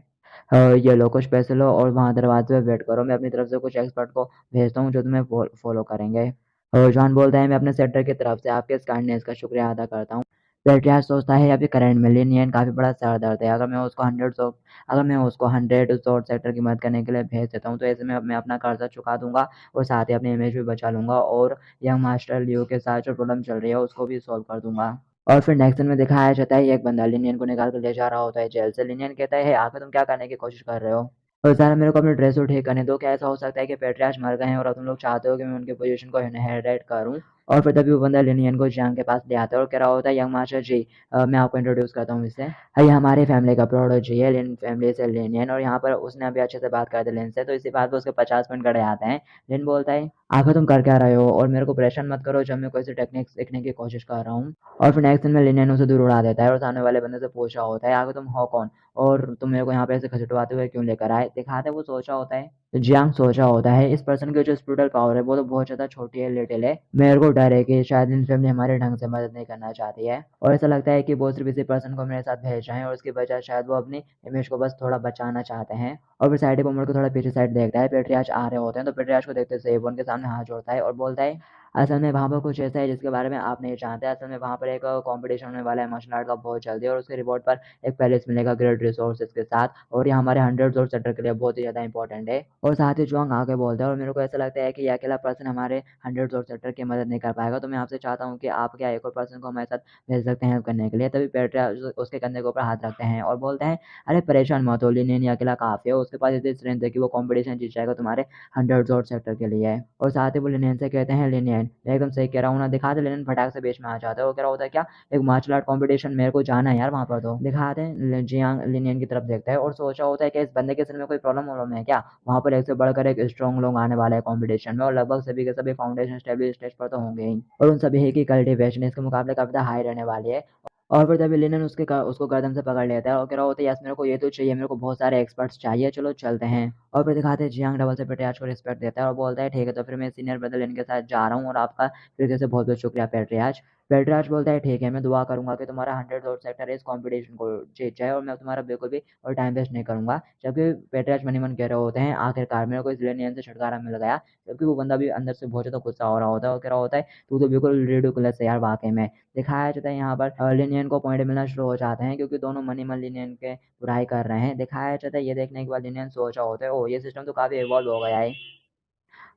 ये लो कुछ पैसे लो और वहाँ दरवाजे पे वेट करो, मैं अपनी तरफ से कुछ एक्सपर्ट को भेजता हूँ जो तुम्हें फॉलो करेंगे। जॉन बोलता है मैं अपने सेक्टर की तरफ से आपके इस काइंडनेस का शुक्रिया अदा करता हूँ। पेट्रियार्च सोचता है अभी करंट में लिनियन काफी बड़ा सर दर्द है, अगर मैं उसको 100 सेक्टर की मदद करने के लिए भेज देता हूँ तो ऐसे में मैं अपना कर्जा चुका दूंगा और साथ ही अपनी इमेज भी बचा लूंगा और यंग मास्टर लियो के साथ जो प्रॉब्लम चल रही है उसको भी सॉल्व कर दूंगा। और फिर नेक्स्ट सीन में दिखाया जाता है एक बंदा लिनियन को निकाल कर ले जा रहा होता है जेल से। लिनियन कहता है आखिर तुम क्या करने की कोशिश कर रहे हो और सर मेरे को अपने ड्रेस को ठीक करने दो, क्या ऐसा हो सकता है कि पेट्रियार्च मर गए हैं और अब तुम लोग चाहते हो कि मैं उनकी पोजीशन को इनहेरिट करूं। और फिर तभी वो बंदा लिनियन को जियांग के पास ले आता है और कह रहा होता है यंग मास्टर जी मैं आपको इंट्रोड्यूस करता हूँ इससे, ये हमारी फैमिली का प्रोडोजी है लिन फैमिली से लिनियन। और यहाँ पर उसने अभी अच्छे से बात कर दी लिन से तो इसी बात पर उसके 50 मिनट गड़े आते हैं। लिन बोलता है आखिर तुम कर क्या रहे हो और मेरे को परेशान मत करो जब मैं कोई सी टेक्निक सीखने की कोशिश कर रहा हूँ। और फिर नेक्स्ट दिन में लिनियन उसे दूर उड़ा देता है और सामने वाले बंदे से पूछा होता है आगे तुम हो कौन और तुम मेरे को यहाँ पे ऐसे खचटवाते हुए क्यों लेकर आए। दिखाते वो सोचा होता है जियांग सोचा होता है इस पर्सन की जो स्पिरिचुअल पावर है वो तो बहुत ज्यादा छोटी है, लिटिल है, मेरे को डर है कि शायद इन फैमिली हमारे ढंग से मदद नहीं करना चाहती है और ऐसा लगता है कि वो सिर्फ इसी पर्सन को मेरे साथ भेज रहे हैं और उसकी वजह शायद वो अपनी इमेज को बस थोड़ा बचाना चाहते हैं। और फिर साइड पर मुड़ के थोड़ा पीछे साइड देखता है, पेट्रियार्च आ रहे होते हैं तो पेट्रियार्च को देखते से वो उनके सामने हाथ जोड़ता है और बोलता है असल में वहाँ पर कुछ ऐसा है जिसके बारे में आप नहीं जानते। असल में वहाँ पर एक कंपटीशन होने वाला है मार्शल आर्ट का बहुत जल्दी और उसके रिवॉर्ड पर एक पैलेस मिलेगा ग्रेट रिसोर्सेज के साथ और ये हमारे 100 सेक्टर के लिए बहुत ही ज़्यादा इंपॉर्टेंट है। और साथ ही जुआंग आगे बोलता है और मेरे को ऐसा लगता है कि ये अकेला पर्सन हमारे 100 सेक्टर की मदद नहीं कर पाएगा तो मैं आपसे चाहता हूँ कि आप क्या एक और पर्सन को हमारे साथ भेज सकते हैं हेल्प करने के लिए। तभी पेट्रिया उसके कंधे के ऊपर हाथ रखते हैं और बोलते हैं अरे परेशान मत हो, लिनियन ये अकेला काफी है, उसके पास इतनी स्ट्रेंथ है कि वो कंपटीशन जीत जाएगा तुम्हारे 100 सेक्टर के लिए। और साथ ही वो लिनियन से कहते हैं लिनियन मैं एकदम सही कह रहा हूँ ना। दिखाते लिनियन फटाक से बीच में आ जाता है, वो कह रहा होता है क्या एक मार्शल आर्ट कॉम्पिटिशन, मेरे को जाना है यार वहाँ पर। तो दिखाते हैं जियांग लिनियन की तरफ देखता है और सोचा होता है कि इस बंदे के सिर में कोई प्रॉब्लम वॉब्लम है क्या, वहाँ पर एक से बढ़कर एक स्ट्रॉन्ग लोग आने वाले हैं कॉम्पिटिशन में और लगभग सभी के सभी फाउंडेशन स्टेबल स्टेज पर तो होंगे ही और उन सभी की कल्टिवेशन इसके मुकाबले काफी हाई रहने वाली है। और फिर तभी लिनन उसको गर्दन से पकड़ लेता है और कह रहा होता है यस मेरे को ये तो चाहिए, मेरे को बहुत सारे एक्सपर्ट्स चाहिए, चलो चलते हैं। और फिर दिखाते हैं जियांग डबल से पेट्रियार्च को रिस्पेक्ट देता है और बोलता है ठीक है, तो फिर मैं सीनियर ब्रदर लिन के साथ जा रहा हूँ और आपका फिर से बहुत बहुत शुक्रिया पेट्रियार्च। पेट्रियार्च बोलता है ठीक है, मैं दुआ करूंगा कि तुम्हारा 100 सेक्टर इस कॉम्पिटिशन को जीत जाए और मैं तुम्हारा बिल्कुल भी और टाइम वेस्ट नहीं करूंगा। जबकि पेट्रियार्च मनी मन कह रहे होते हैं आखिरकार मेरे को इस लेनियन से छुटकारा मिल गया। जबकि वो बंदा भी अंदर से बहुत ज्यादा गुस्सा हो रहा होता है और कह रहा होता है तू तो बिल्कुल रिडिकुलस है यार वाकई में। दिखाया जाता है यहाँ पर लिनियन को पॉइंट मिलना शुरू हो जाते हैं क्योंकि दोनों मनी मन लिनियन के बुराई कर रहे हैं। दिखाया जाता है ये देखने के बाद लिनियन सोचा होता है ओ ये सिस्टम तो काफी इवॉल्व हो गया है,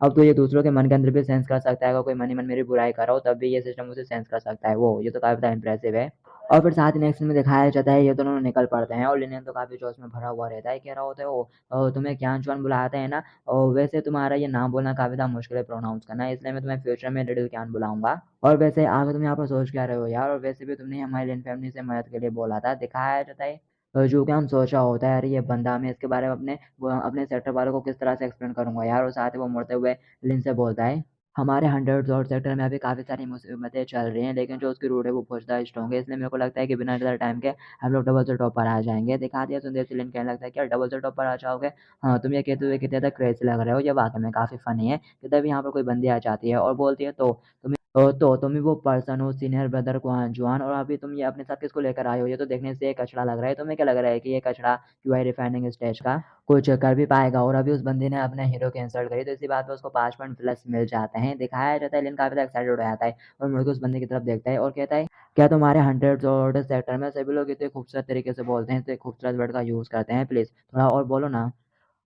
अब तो ये दूसरों के मन के अंदर भी सेंस कर सकता है, अगर कोई मनी मन मेरी बुराई कर रहा हो तब भी ये सिस्टम उसे सेंस कर सकता है, वो ये तो काफी ज्यादा इंप्रेसिव है। और फिर साथ ही नेक्स्ट में दिखाया जाता है ये दोनों निकल पड़ते हैं और लिनियन तो काफी जोश में भरा हुआ रहता है, कह रहा होता है वो तुम्हें ज्ञान चुआन बुलाते हैं ना, और वैसे तुम्हारा ये नाम बोलना काफी ज्यादा मुश्किल है प्रोनाउंस करना, इसलिए मैं तुम्हें फ्यूचर में लिटिल ज्ञान बुलाऊंगा। और वैसे आगे तुम यहाँ पर सोच क्या रहे हो यार, और वैसे भी तुमने हमारी लिन फैमिली से मदद के लिए बोला था। दिखाया जाता है जो कि हम सोचा होता है अरे ये बंदा, मैं इसके बारे में अपने सेक्टर वालों को किस तरह से एक्सप्लेन करूंगा यार। और साथ ही वो मुड़ते हुए लिन से बोलता है हमारे 100 सेक्टर में अभी काफ़ी सारी मुसीबतें चल रही हैं, लेकिन जो उसकी रूट है वो बहुत ज़्यादा स्ट्रॉन्ग है, इसलिए मेरे को लगता है कि बिना ज़्यादा टाइम के हम लोग डबल से टॉप पर आ जाएंगे। दिखा दिया सुनते से लिन कहने लगता है कि यार डबल से टॉप पर आ जाओगे, हाँ तुम ये कहते हुए कितने तक क्रेजी लग रहे हो, ये वाकई में काफ़ी फनी है कि तभी यहाँ पर कोई बंदी आ जाती है और बोलती है तो तुम ही वो पर्सन हो सीनियर ब्रदर को जुआन, और अभी तुम ये अपने साथ किसको लेकर आए हो, ये तो देखने से एक कचड़ा लग रहा है, तुम्हें क्या लग रहा है कि ये कचड़ा क्यूआई रिफाइनिंग स्टेज का कुछ कर भी पाएगा। और अभी उस बंदी ने अपने हीरो की इंसल्ट करी तो इसी बात पे उसको 5 पॉइंट प्लस मिल जाते हैं। दिखाया जाता है लिन काफी एक्साइटेड हो जाता है और मुड़ के उस बंदे की तरफ देखता है और कहता है क्या तुम्हारे 100 सेक्टर में सभी लोग इतने खूबसूरत तरीके से बोलते हैं, इतने खूबसूरत वर्ड का यूज करते हैं, प्लीज थोड़ा और बोलो ना।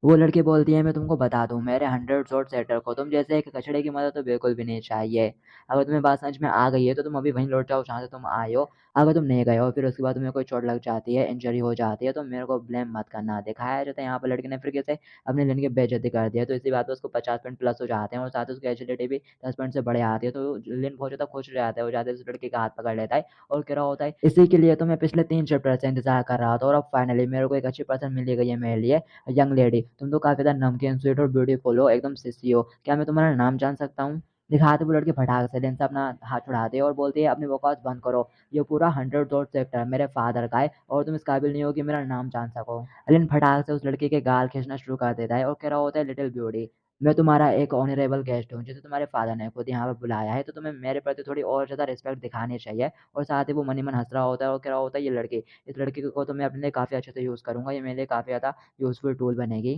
वो लड़की बोलती है मैं तुमको बता दूं मेरे 100 को तुम जैसे एक कचड़े की मदद तो बिल्कुल भी नहीं चाहिए। अगर तुम्हें बात समझ में आ गई है तो तुम अभी वहीं लौट जाओ जहाँ से तुम आए हो। अगर तुम नहीं गए हो फिर उसके बाद तुम्हें कोई चोट लग जाती है, इंजरी हो जाती है, तो मेरे को ब्लेम मत करना। दिखाया जाता है यहाँ पर लड़की ने फिर कैसे अपने लिन की बेइज्जती कर दिया, तो इसी बात पर उसको 50 पॉइंट प्लस हो जाते हैं और साथ ही उसकी एजिलिटी भी 10 पॉइंट से बढ़े आती है। तो लिन बहुत ज़्यादा खुश हो जाता है, वो जाते उस लड़की का हाथ पकड़ लेता है और कह रहा होता है इसी के लिए तो मैं पिछले 3 चैप्टर से इंतजार कर रहा था और अब फाइनली मेरे को एक अच्छी पर्सन मिल गई है मेरे लिए। यंग लेडी तुम तो काफी ज्यादा नमकीन स्वीट और ब्यूटीफुल हो, एकदम सिसी हो, क्या मैं तुम्हारा नाम जान सकता हूँ। दिखाते वो लड़की फटाक से लेंस अपना हाथ उड़ाती है और बोलती है अपनी बकवास बंद करो, ये पूरा 100 सेक्टर मेरे फादर का है और तुम इस काबिल नहीं हो कि मेरा नाम जान सको। लेकिन फटाक से उस लड़की के गाल खींचना शुरू कर देता है और कह रहा होता है लिटिल ब्यूटी मैं तुम्हारा एक ऑनरेबल गेस्ट हूँ जिसे तुम्हारे फादर ने खुद यहाँ पर बुलाया है, तो तुम्हें मेरे प्रति थोड़ी और ज्यादा रिस्पेक्ट दिखानी चाहिए। और साथ ही वो मनी मन हंस रहा होता है और कह रहा होता है ये लड़की, इस लड़की को तो मैं अपने लिए काफी अच्छे से यूज करूंगा, ये मेरे लिए काफी ज्यादा यूजफुल टूल बनेगी।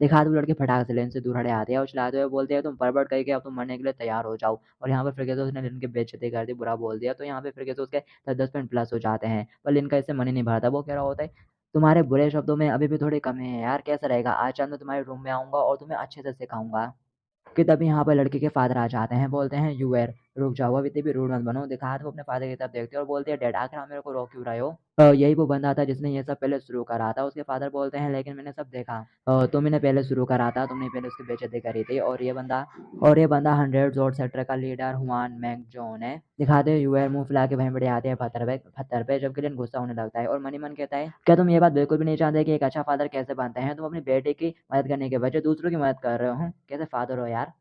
देखा तो लड़के फटाक से लेन से दूर हटे आते हैं और चलाते हुए बोलते हैं तुम परवर्ट करके अब तुम मरने के लिए तैयार हो जाओ। और यहाँ पे फिर कैसे उसने लिन की बेइज्जती कर दी, बुरा बोल दिया, तो यहाँ पे फिर कैसे उसके 10 10 पॉइंट प्लस हो जाते हैं, पर लिन का इससे मन ही नहीं भरता। वो कह रहा होता है तुम्हारे बुरे शब्दों में अभी भी थोड़ी कमी है यार, कैसा रहेगा आज शाम मैं तुम्हारे रूम में आऊंगा और तुम्हें अच्छे से सिखाऊंगा। कि तभी यहाँ पर लड़के के फादर आ जाते हैं, बोलते हैं यू वेर रुक जाओ, अब इतनी भी रूड मत बनो। दिखा वो अपने फादर की तरफ देखते हैं और बोलते हैं डैड आखिर आप मेरे को रोक क्यों रहे हो, यही वो बंदा था जिसने ये सब पहले शुरू करा था। उसके फादर बोलते हैं लेकिन मैंने सब देखा, तुमने पहले शुरू करा था, तुमने पहले उसकी बेइज्जती करी थी, और ये बंदा 100 सेक्टर का लीडर हुआन मैंग जोन है। दिखाते हैं यूएर मुंह फुला के वहीं बढ़े आते हैं पत्थर पे जब गिलियन गुस्सा होने लगता है और मनी मन कहता है क्या तुम ये बात बिल्कुल भी नहीं जानते कि एक अच्छा फादर कैसे बनते हैं, तुम अपनी बेटे की मदद करने के बजाय दूसरों की मदद कर रहे हो, कैसे फादर हो यार।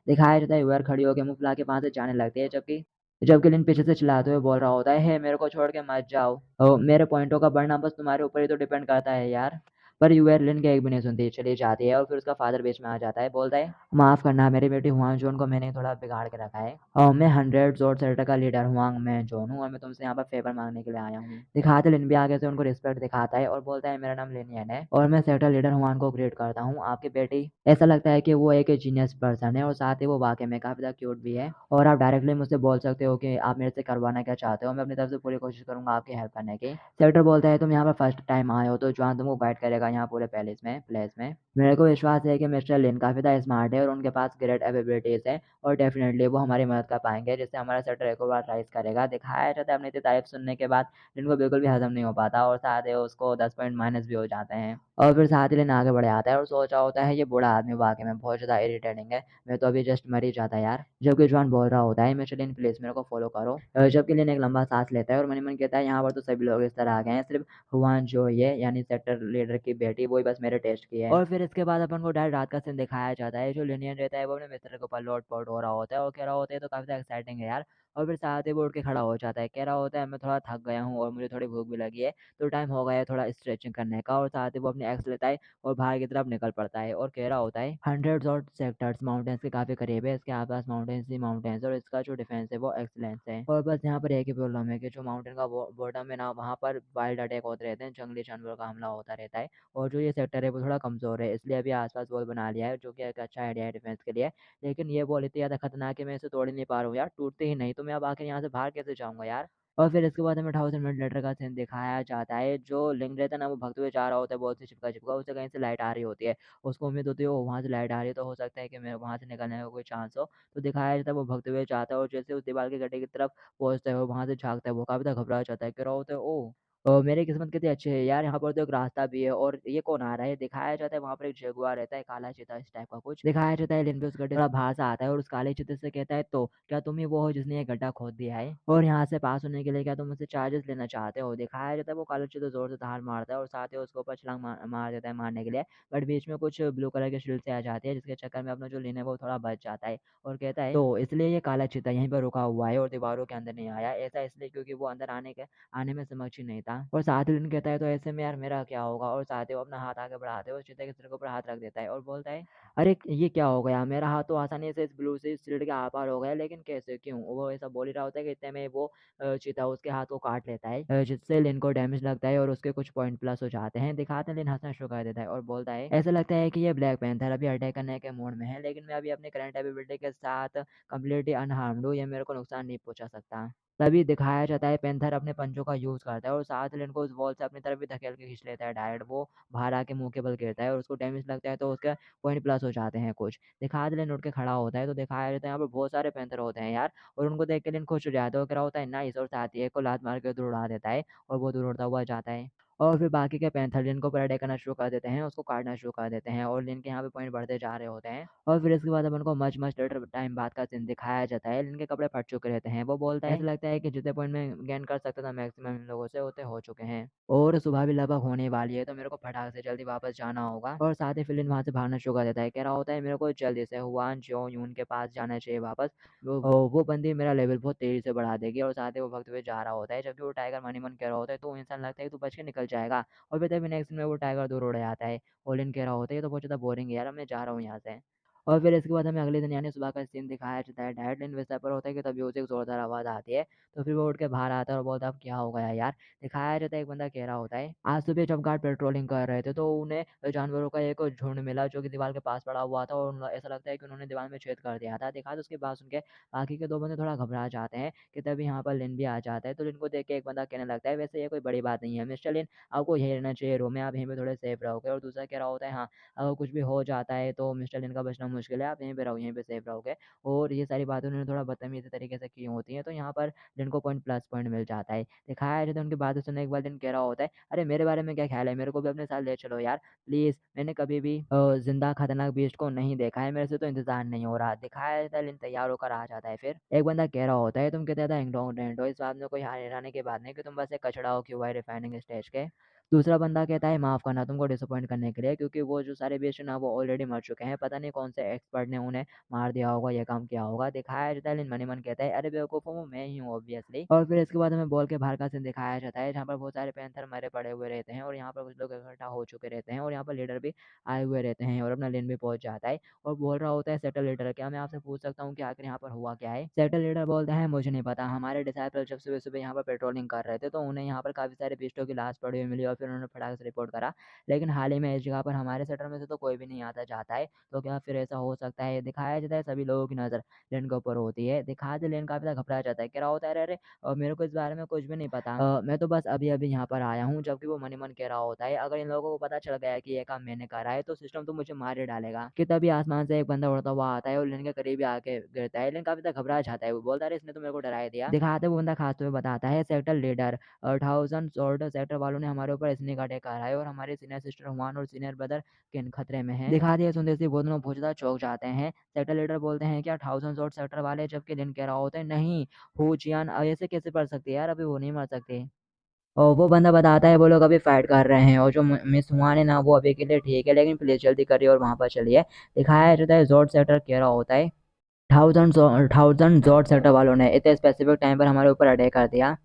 दिखाया जाता है यूआर खड़ी होकर मुंह फुला के वहां से जाने लगती है, जबकि जबकि लिन पीछे से चिल्लाते हुए बोल रहा होता है हे मेरे को छोड़ के मत जाओ, मेरे पॉइंटों का बढ़ना बस तुम्हारे ऊपर ही तो डिपेंड करता है यार। पर यूआर लिन के एक भी नहीं सुनती, चली जाती है और फिर उसका फादर बीच में आ जाता है, बोलता है माफ करना मेरी बेटी हुआंग जोन को मैंने थोड़ा बिगाड़ के रखा है, और मैं 100 का लीडर हुआंग मैं जोन हूँ और मैं तुमसे यहाँ पर फेवर मांगने के लिए आया हूँ। दिखाते लिन भी आगे से उनको रिस्पेक्ट दिखाता है और बोलता है मेरा नाम लिनियन है और मैं सेक्टर लीडर हुआन को ग्रेट करता हूँ, आपकी बेटी ऐसा लगता है कि वो एक जीनियस पर्सन है और साथ ही वो वाकई में काफी ज्यादा क्यूट भी है, और आप डायरेक्टली मुझसे बोल सकते हो कि आप मेरे से करवाना क्या चाहते हो, मैं अपनी तरफ से पूरी कोशिश करूंगा आपकी हेल्प करने की। सेक्टर बोलता है तुम यहाँ पर फर्स्ट टाइम आए हो तो जॉन तुमको गाइड करेगा यहाँ पूरे प्लेस में। मेरे को विश्वास है कि मिस्टर लिन काफी ज्यादा स्मार्ट है और उनके पास ग्रेट एबिलिटीज है और डेफिनेटली वो हमारी मदद कर पाएंगे जिससे हमारा सेक्टर एक और बार राइज करेगा। दिखाया जाता है अपनी इतनी तारीफ सुनने के बाद लिन को बिल्कुल भी हजम नहीं हो पाता और साथ ही उसको 10 पॉइंट माइनस भी हो जाते हैं। और फिर साथ ही लेन आगे बढ़ आता है और सोचा होता है ये बूढ़ा आदमी वाकई में बहुत ज़्यादा इरिटेटिंग है, मैं तो अभी जस्ट मर ही जाता यार। जबकि जॉन बोल रहा होता है मिस्टर लिन प्लीज मेरे को फॉलो करो, जबकि लिन एक लंबा सांस लेता है और मन ही मन कहता है यहाँ पर तो सभी लोग इस तरह आ गए हैं, सिर्फ हुआन जो ये यानी सेक्टर लीडर की बेटी वही बस मेरे टेस्ट की है। और फिर इसके बाद अपन को डायरेक्ट रात का सीन दिखाया जाता है, जो लिनियन रहता है वो अपने मित्र के ऊपर लोट पोट हो रहा होता है और कह रहा होता है तो काफी एक्साइटिंग है यार, और फिर साथ ही वो उठ के खड़ा हो जाता है, कह रहा होता है मैं थोड़ा थक गया हूँ और मुझे थोड़ी भूख भी लगी है, तो टाइम हो गया है थोड़ा स्ट्रेचिंग करने का। और साथ ही वो अपनी एक्स लेता है और बाहर की तरफ निकल पड़ता है और कह रहा होता है हंड्रेड्स और सेक्टर्स माउंटेन्स के काफ़ी करीब है, इसके आसपास माउंटेन्स ही माउंटेन्स और इसका जो डिफेंस है वो एक्सलेंस है। और बस यहाँ पर एक ही प्रॉब्लम है कि जो माउंटेन का बॉटम है ना, वहाँ पर वाइल्ड अटैक होते रहते हैं, जंगली जानवरों का हमला होता रहता है। और जो ये सेक्टर है वो थोड़ा कमज़ोर है, इसलिए अभी आसपास वॉल बना लिया है, जो कि एक अच्छा आइडिया है डिफेंस के लिए। लेकिन ये वॉल इतनी ज़्यादा खतरनाक है, मैं इसे तोड़ ही नहीं पा रहा हूँ यार, टूटते ही नहीं, तो मैं अब आखिर यहाँ से बाहर कैसे जाऊँगा यार। और फिर इसके बाद हमें 1000 मिनट लेटर का सीन दिखाया जाता है, जो लिंक रहता है ना वो भागते हुए जा रहा होता है, बॉल से चिपका चिपका, उसे कहीं से लाइट आ रही होती है। उसको उम्मीद होती है वो वहाँ से लाइट आ रही है, तो हो सकता है कि मैं वहाँ से निकलने का कोई चांस हो। तो दिखाया जाता है वो भागते हुए जाता है और जैसे उस दीवार के गड्ढे की तरफ पहुँचता है, वो वहाँ से झाँकता है, वो काफ़ी ज़्यादा घबरा जाता है, कह रहा होता है ओह! मेरी किस्मत कितनी अच्छी है यार, यहाँ पर तो एक रास्ता भी है और ये कौन आ रहा है? दिखाया जाता है वहाँ पर एक जगुआर रहता है, काला चीता इस टाइप का कुछ। दिखाया जाता है लिन भी उस गड्ढे से थोड़ा बाहर से आता है और उस काले चीते से कहता है तो क्या तुम ही वो हो जिसने ये गड्ढा खोद दिया है? और यहाँ से पास होने के लिए क्या तुम मुझसे चार्जेस लेना चाहते हो? दिखाया जाता है वो काला चीता ज़ोर से दहाड़ मारता है और साथ ही उसके ऊपर छलांग मार देता है मारने के लिए। बट बीच में कुछ ब्लू कलर की शील्ड से आ जाती है, जिसके चक्कर में अपना जो लिन है वो थोड़ा बच जाता है और कहता है तो इसलिए ये काला चीता यहीं पर रुका हुआ है और दीवारों के अंदर नहीं आया। ऐसा इसलिए क्योंकि वो अंदर आने में समक्ष ही नहीं था। और साथ ही लिन कहता है तो ऐसे में यार मेरा क्या होगा? और साथ ही वो अपना हाथ आगे बढ़ाते हुए उस चीते के सिर के ऊपर हाथ रख देता है और बोलता है अरे ये क्या हो गया? मेरा हाथ तो आसानी से इस ब्लू से शील्ड के आर-पार हो गया, लेकिन कैसे? क्यों? वो ऐसा बोल ही रहा होता है कि इतने में वो चीता उसके हाथ को काट लेता है, जिससे लिन को डैमेज लगता है और उसके कुछ पॉइंट प्लस हो जाते हैं। दिखाते हैं लिन हँसना शुरू कर देता है और बोलता है ऐसा लगता है कि ये ब्लैक पैंथर अभी अटैक करने के मूड में है, लेकिन मैं अभी अपनी करंट एबिलिटी के साथ कंप्लीटली अनहार्म्ड हूँ, ये मेरे को नुकसान नहीं पहुँचा सकता। तभी दिखाया जाता है पैंथर अपने पंजों का यूज़ करता है और साथ लिन को उस वॉल से अपनी तरफ भी धकेल के खींच लेता है डायरेक्ट। वो बाहर आके मुँह के बल गिरता है और उसको डैमेज लगता है, तो उसके पॉइंट प्लस हो जाते हैं कुछ। दिखा लिन उठ के खड़ा होता है, तो दिखाया जाता है यहाँ पे बहुत सारे पैंथर होते हैं यार, और उनको देख के लिन खुश हो जाता है और कह रहा होता है नाइस, और साथ ही एक को लात मार के दूर उड़ा देता है और वो दूर उड़ता हुआ जाता है। और फिर बाकी के पैंथर लिन को ऊपर अटैक करना शुरू कर देते हैं, उसको काटना शुरू कर देते हैं और लिन के यहाँ पे पॉइंट बढ़ते जा रहे होते हैं। और फिर इसके बाद अपन को मच मच लेटर टाइम बाद का सीन दिखाया जाता है। लिन के कपड़े फट चुके रहते हैं, वो बोलता है ऐसा लगता है कि जितने पॉइंट में गेन कर सकता था मैक्सिमम इन लोगों से उतने हो चुके हैं और सुबह भी लगभग होने वाली है, तो मेरे को फटाक से जल्दी वापस जाना होगा। और साथ ही फिर लिन वहाँ से भागना शुरू कर देता है, कह रहा होता है मेरे को जल्दी से हुआन ज्यो यून के पास जाना चाहिए वापस। वो बंदी मेरा लेवल बहुत तेज़ी से बढ़ा देगी, और साथ ही वो भगते हुए जा रहा होता है, जबकि वो टाइगर मन ही मन कह रहा होता है तो इंसान लगता है कि तू बच के निकल जाएगा। और फिर तभी नेक्स्ट में वो टाइगर दूर उड़ जाता है। ओलिन कह रहा होता है ये तो बहुत ज़्यादा बोरिंग है यार, अब मैं जा रहा हूँ यहाँ से। और फिर इसके बाद हमें अगले दिन यानी सुबह का सीन दिखाया जाता है। डायरेक्ट लाइन वैसा पर होता है कि तभी उसे एक ज़ोरदार आवाज़ आती है, तो फिर वो उठ के बाहर आता है और बोलता है अब क्या हो गया यार। दिखाया जाता है एक बंदा कह रहा होता है आज सुबह जब गार्ड पेट्रोलिंग कर रहे थे तो उन्हें जानवरों का एक झुंड मिला जो कि दीवार के पास पड़ा हुआ था, और ऐसा लगता है कि उन्होंने दीवार में छेद कर दिया था। दिखा तो उसके बाद सुन के बाकी के दो बंदे थोड़ा घबरा जाते हैं कि तभी यहाँ पर लिन भी आ जाता है। तो लिन को देख के एक बंदा कहने लगता है वैसे ये कोई बड़ी बात नहीं है मिस्टर लिन, आपको यहीं रहना चाहिए रूम में, आप यहीं पे थोड़े सेफ रहोगे। और दूसरा कह रहा होता है हाँ, अगर कुछ भी हो जाता है तो मिस्टर लिन का बचना मुश्किल है, आप यहीं पे रहो, यहीं पे सेफ रहोगे। और ये सारी बातें उन्होंने थोड़ा बदतमीज़ी तरीके से की होती हैं, तो यहाँ पर लिन को पॉइंट प्लस पॉइंट मिल जाता है। दिखाया जाता है उनकी बातें सुनने के बाद लिन कह रहा होता है अरे मेरे बारे में क्या ख्याल है, मेरे को भी अपने साथ ले चलो यार प्लीज़, मैंने कभी भी ज़िंदा खतरनाक बीस्ट को नहीं देखा है, मेरे से तो इंतज़ार नहीं हो रहा। दिखाया जाता है लिन तैयार होकर आ जाता है। फिर एक बंदा कह रहा होता है तुम कितने ज़्यादा इंटेलिजेंट हो, इस बात में कोई हैरानी की बात नहीं कि तुम बस एक कचड़ा हो क्यों हुआ है रिफाइनिंग स्टेज के। दूसरा बंदा कहता है माफ़ करना तुमको डिसअपॉइंट करने के लिए, क्योंकि वो जो सारे बेस्ट हैं ना वो ऑलरेडी मर चुके हैं, पता नहीं कौन से एक्सपर्ट ने उन्हें मार दिया होगा, ये काम किया होगा। दिखाया जाता है लेकिन मन ही मन कहता है अरे बेवकूफ़ हूँ मैं ही हूँ ऑब्वियसली। और फिर इसके बाद हमें बॉल के बाहर का सीन दिखाया जाता है, जहाँ पर बहुत सारे पैंथर मरे पड़े हुए रहते हैं और यहाँ पर कुछ लोग इकट्ठा हो चुके रहते हैं और यहाँ पर लीडर भी आए हुए रहते हैं और अपना लेन भी पहुंच जाता है और बोल रहा होता है सेटल लीडर क्या मैं आपसे पूछ सकता हूँ कि आखिर यहाँ पर हुआ क्या है। सेटल लीडर बोलता है मुझे नहीं पता, हमारे डिसाइपल जब सुबह सुबह यहाँ पर पेट्रोलिंग कर रहे थे तो उन्हें यहाँ पर काफ़ी सारे पिस्टों की लाश पड़ी हुई मिली और फिर उन्होंने फटाक से रिपोर्ट करा, लेकिन हाल ही में इस जगह पर हमारे सेक्टर में से तो कोई भी नहीं आता जाता है, तो क्या फिर ऐसा हो सकता है। दिखाया जाता है सभी लोगों की नज़र लेन के ऊपर होती है। दिखाया जाता है लेन काफ़ी ज़्यादा घबरा जाता है, कह रहा होता है अरे अरे मेरे को इस बारे में कुछ भी नहीं पता, मैं तो बस अभी अभी यहाँ पर आया हूँ। जबकि वो मन ही मन कह रहा होता है अगर इन लोगों को पता चल गया कि ये काम मैंने करा है तो सिस्टम तो मुझे मार ही डालेगा। कि तभी आसमान से एक बंदा उड़ता हुआ आता है और लेन के करीब ही आके गिरता है। लेन काफी ज्यादा घबरा जाता है, वो बोलता है इसने तो मेरे को डरा ही दिया। दिखाते वो बंदा खाते हुए बताता है सेक्टर लीडर 1000 सेक्टर वालों ने हमारे ऊपर स्नेक अटैक करा है और हमारे सीनियर सिस्टर हुआन और सीनियर ब्रदर किन खतरे में है। दिखा दिया सुनते से वो दोनों बहुत ज्यादा चौंक जाते हैं। सेक्टर लीडर बोलते हैं क्या 1000 सेक्टर वाले, जबकि लिन कह रहा होता है नहीं हो जियान ऐसे कैसे पढ़ सकते हैं यार, अभी वो नहीं मर सकते। और वो बंदा बताता है वो लोग अभी फाइट कर रहे हैं और जो मिस हुआन है ना वो अभी के लिए ठीक है, लेकिन प्लीज जल्दी करिए और वहां पर चलिए। दिखाया जाता है जोर्ड सेक्टर कह रहा होता है थाउजेंड जॉर्ड सेक्टर वालों ने इतने स्पेसिफिक टाइम पर हमारे ऊपर अटैक कर दिया।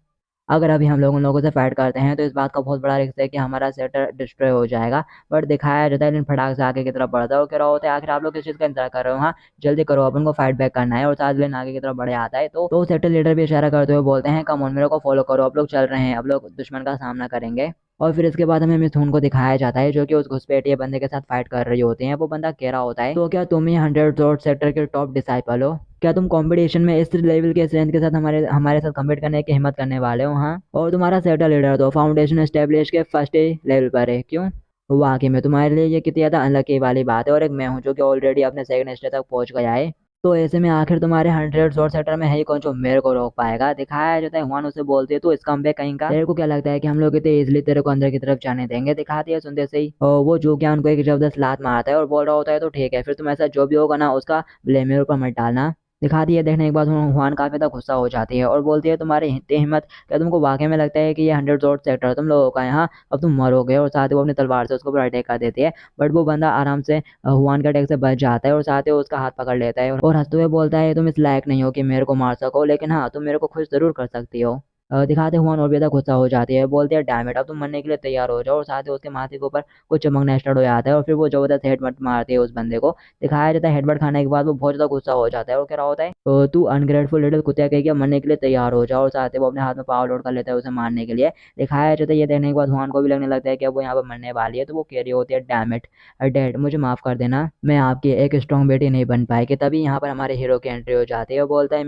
अगर अभी हम लोग उन लोगों से फाइट करते हैं तो इस बात का बहुत बड़ा रिस्क है कि हमारा सेक्टर डिस्ट्रॉय हो जाएगा। बट दिखाया जाता है लेकिन फटाक से आगे की तरफ बढ़ता है और कह रहा होता है आखिर आप लोग किस चीज़ का इंतजार कर रहे हो। हाँ, जल्दी करो, अपन को फाइट बैक करना है। और साथ लेन आगे की तरफ बढ़े आता है तो सेक्टर लीडर भी इशारा करते हुए बोलते हैं कम ऑन, मेरे को फॉलो करो, आप लोग चल रहे हैं, अब लोग दुश्मन का सामना करेंगे। और फिर इसके बाद हमें मिथुन को दिखाया जाता है जो कि उस घुसपैठिए बंदे के साथ फाइट कर रही होती है। वो बंदा कह रहा होता है तो क्या तुम ही 100 सेक्टर के टॉप डिसाइपल हो? क्या तुम कंपटीशन में इस लेवल के स्ट्रेंथ के साथ हमारे हमारे साथ कम्पीट करने की हिम्मत करने वाले हो? हाँ, और तुम्हारा सेक्टर लीडर तो फाउंडेशन एस्टेब्लिश के फर्स्ट ही लेवल पर है, क्यों? वाकई में तुम्हारे लिए ये कितनी ज़्यादा अनलकी वाली बात है। और एक मैं हूँ जो कि ऑलरेडी अपने सेकंड स्टेज तक पहुंच गया है। तो ऐसे में आखिर तुम्हारे 100 सेक्टर में है ही कौन जो मेरे को रोक पाएगा? दिखाया जाता है हुआन उसे बोलती है तो इसका पे कहीं का तेरे को क्या लगता है कि हम लोग इतने इजिली तेरे को अंदर की तरफ जाने देंगे? दिखाती है सुनते से ही और वो जो क्या उनको एक जबरदस्त लात मारता है और बोल रहा होता है तो ठीक है, फिर तुम ऐसा जो भी होगा ना उसका ब्लेम मेरे ऊपर मत डालना। दिखाती है देखने के बाद हुआन काफी ज्यादा गुस्सा हो जाती है और बोलती है तुम्हारी इतनी हिम्मत, क्या तुमको वाकई में लगता है कि ये 100 सेक्टर तुम लोगों का है? हाँ, अब तुम मरोगे। और साथ ही वो अपनी तलवार से उसको ऊपर अटैक कर देती है। बट वो बंदा आराम से हुआन के अटैक से बच जाता है और साथ ही उसका हाथ पकड़ लेता है और हंसते हुए बोलता है तुम इस लायक नहीं हो कि मेरे को मार सको, लेकिन हाँ तुम मेरे को खुश जरूर कर सकती हो। दिखाते हुआन और भी ज्यादा गुस्सा हो जाती है, बोलती है डैम इट, अब तुम मरने के लिए तैयार हो जाओ। और साथ ही उसके माथे के ऊपर कुछ चमकना स्टार्ट हो जाता है और फिर वो जबरदस्त हेडबट मारती है उस बंदे को। दिखाया जाता है हेडबट खाने के बाद वो बहुत ज्यादा गुस्सा हो जाता है और कह रहा होता है तू अनग्रेटफुल लिटिल कुत्ते कह के मरने के लिए तैयार हो जाओ। और साथ ही वो अपने हाथ में पावर लोड कर लेता है उसे मारने के लिए। दिखाया जाता है ये देखने के बाद हुआन को भी लगने लगता है कि अब वो यहाँ पर मरने वाली है। तो वो कह रही होती है डैम इट डैड, मुझे माफ कर देना, मैं आपकी एक स्ट्रॉन्ग बेटी नहीं बन पाई। कि तभी यहाँ पर हमारे हीरो की एंट्री हो जाती है और बोलता है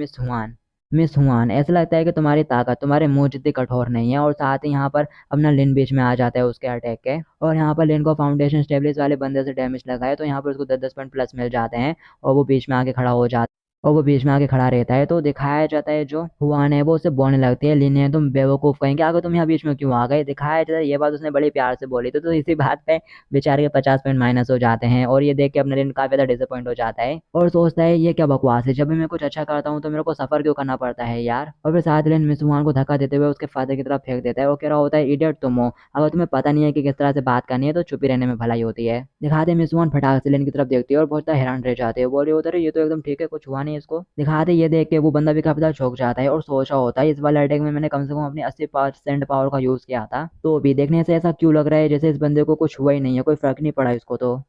मिस हुआन, ऐसा लगता है कि तुम्हारी ताकत तुम्हारे मुंह जितनी कठोर नहीं है। और साथ ही यहाँ पर अपना लिन बीच में आ जाता है उसके अटैक के। और यहाँ पर लिन को फाउंडेशन स्टेबलिश वाले बंदे से डैमेज लगा है तो यहाँ पर उसको 10-10 पॉइंट प्लस मिल जाते हैं। और वो बीच में आके खड़ा हो जाता है और वो बीच में आके खड़ा रहता है। तो दिखाया जाता है जो हुआन है वो उससे बोलने लगती है लिन है तुम बेवकूफ़ कहेंगे, अगर तुम यहाँ बीच में क्यों आ गए? दिखाया जाता है ये बात उसने बड़ी प्यार से बोली तो इसी बात पे बेचारे के 50 पॉइंट माइनस हो जाते हैं। और ये देख के अपने लिन काफी ज्यादा डिसअपॉइंट हो जाता है और सोचता है ये क्या बकवास है, जब भी मैं कुछ अच्छा करता हूँ तो मेरे को सफर क्यों करना पड़ता है यार। और फिर साथ लिन मिस हुआन को धक्का देते हुए उसके फादर की तरफ फेंक देता है और कह रहा होता है इडियट तुम हो, अगर तुम्हें पता नहीं है कि किस तरह से बात करनी है तो चुप ही रहने में भलाई होती है। दिखाते मिस हुआन फटाक से लिन की तरफ देखती है और बहुत हैरान रह जाते हैं, बोल रही होता है ये तो एकदम ठीक है, कुछ हुआ नहीं इसको। दिखाते ये देख के वो बंदा भी काफी ज्यादा चौंक जाता है और सोच रहा होता है इस वाले अटैक में मैंने कम से कम अपनी 80% पावर का यूज किया था, तो भी देखने से ऐसा क्यों लग रहा है जैसे इस बंदे को कुछ हुआ ही नहीं है, कोई फर्क नहीं पड़ा इसको तो।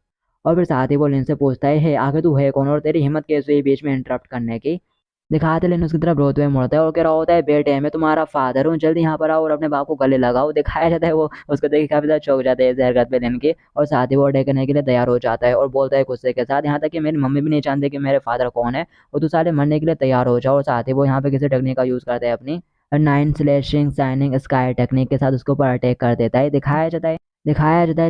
और फिर साथ ही वो लिन से पूछता है हे आगे तू है कौन और तेरी हिम्मत कैसे हुई बीच में इंटरप्ट करने की? दिखाते लेकिन उसकी तरफ रोते हुए मुड़ता है और कह रहा होता है बेटे मैं तुम्हारा फादर हूँ, जल्दी यहाँ पर आओ और अपने बाप को गले लगाओ। दिखाया जाता है वो उसको देख के काफी ज्यादा चौंक जाते हैं इस हरकत पे लेन के। और साथ ही वो अटैक करने के लिए तैयार हो जाता है और बोलता है गुस्से के साथ यहाँ तक कि मेरी मम्मी भी नहीं जानती कि मेरे फादर कौन है और तू सारे मरने के लिए तैयार हो जाओ। और साथ ही वो यहाँ पे किसी टेक्निक का यूज करता है अपनी 9 स्लैशिंग साइनिंग स्काई टेक्निक के साथ उसके ऊपर अटैक कर देता है। दिखाया जाता है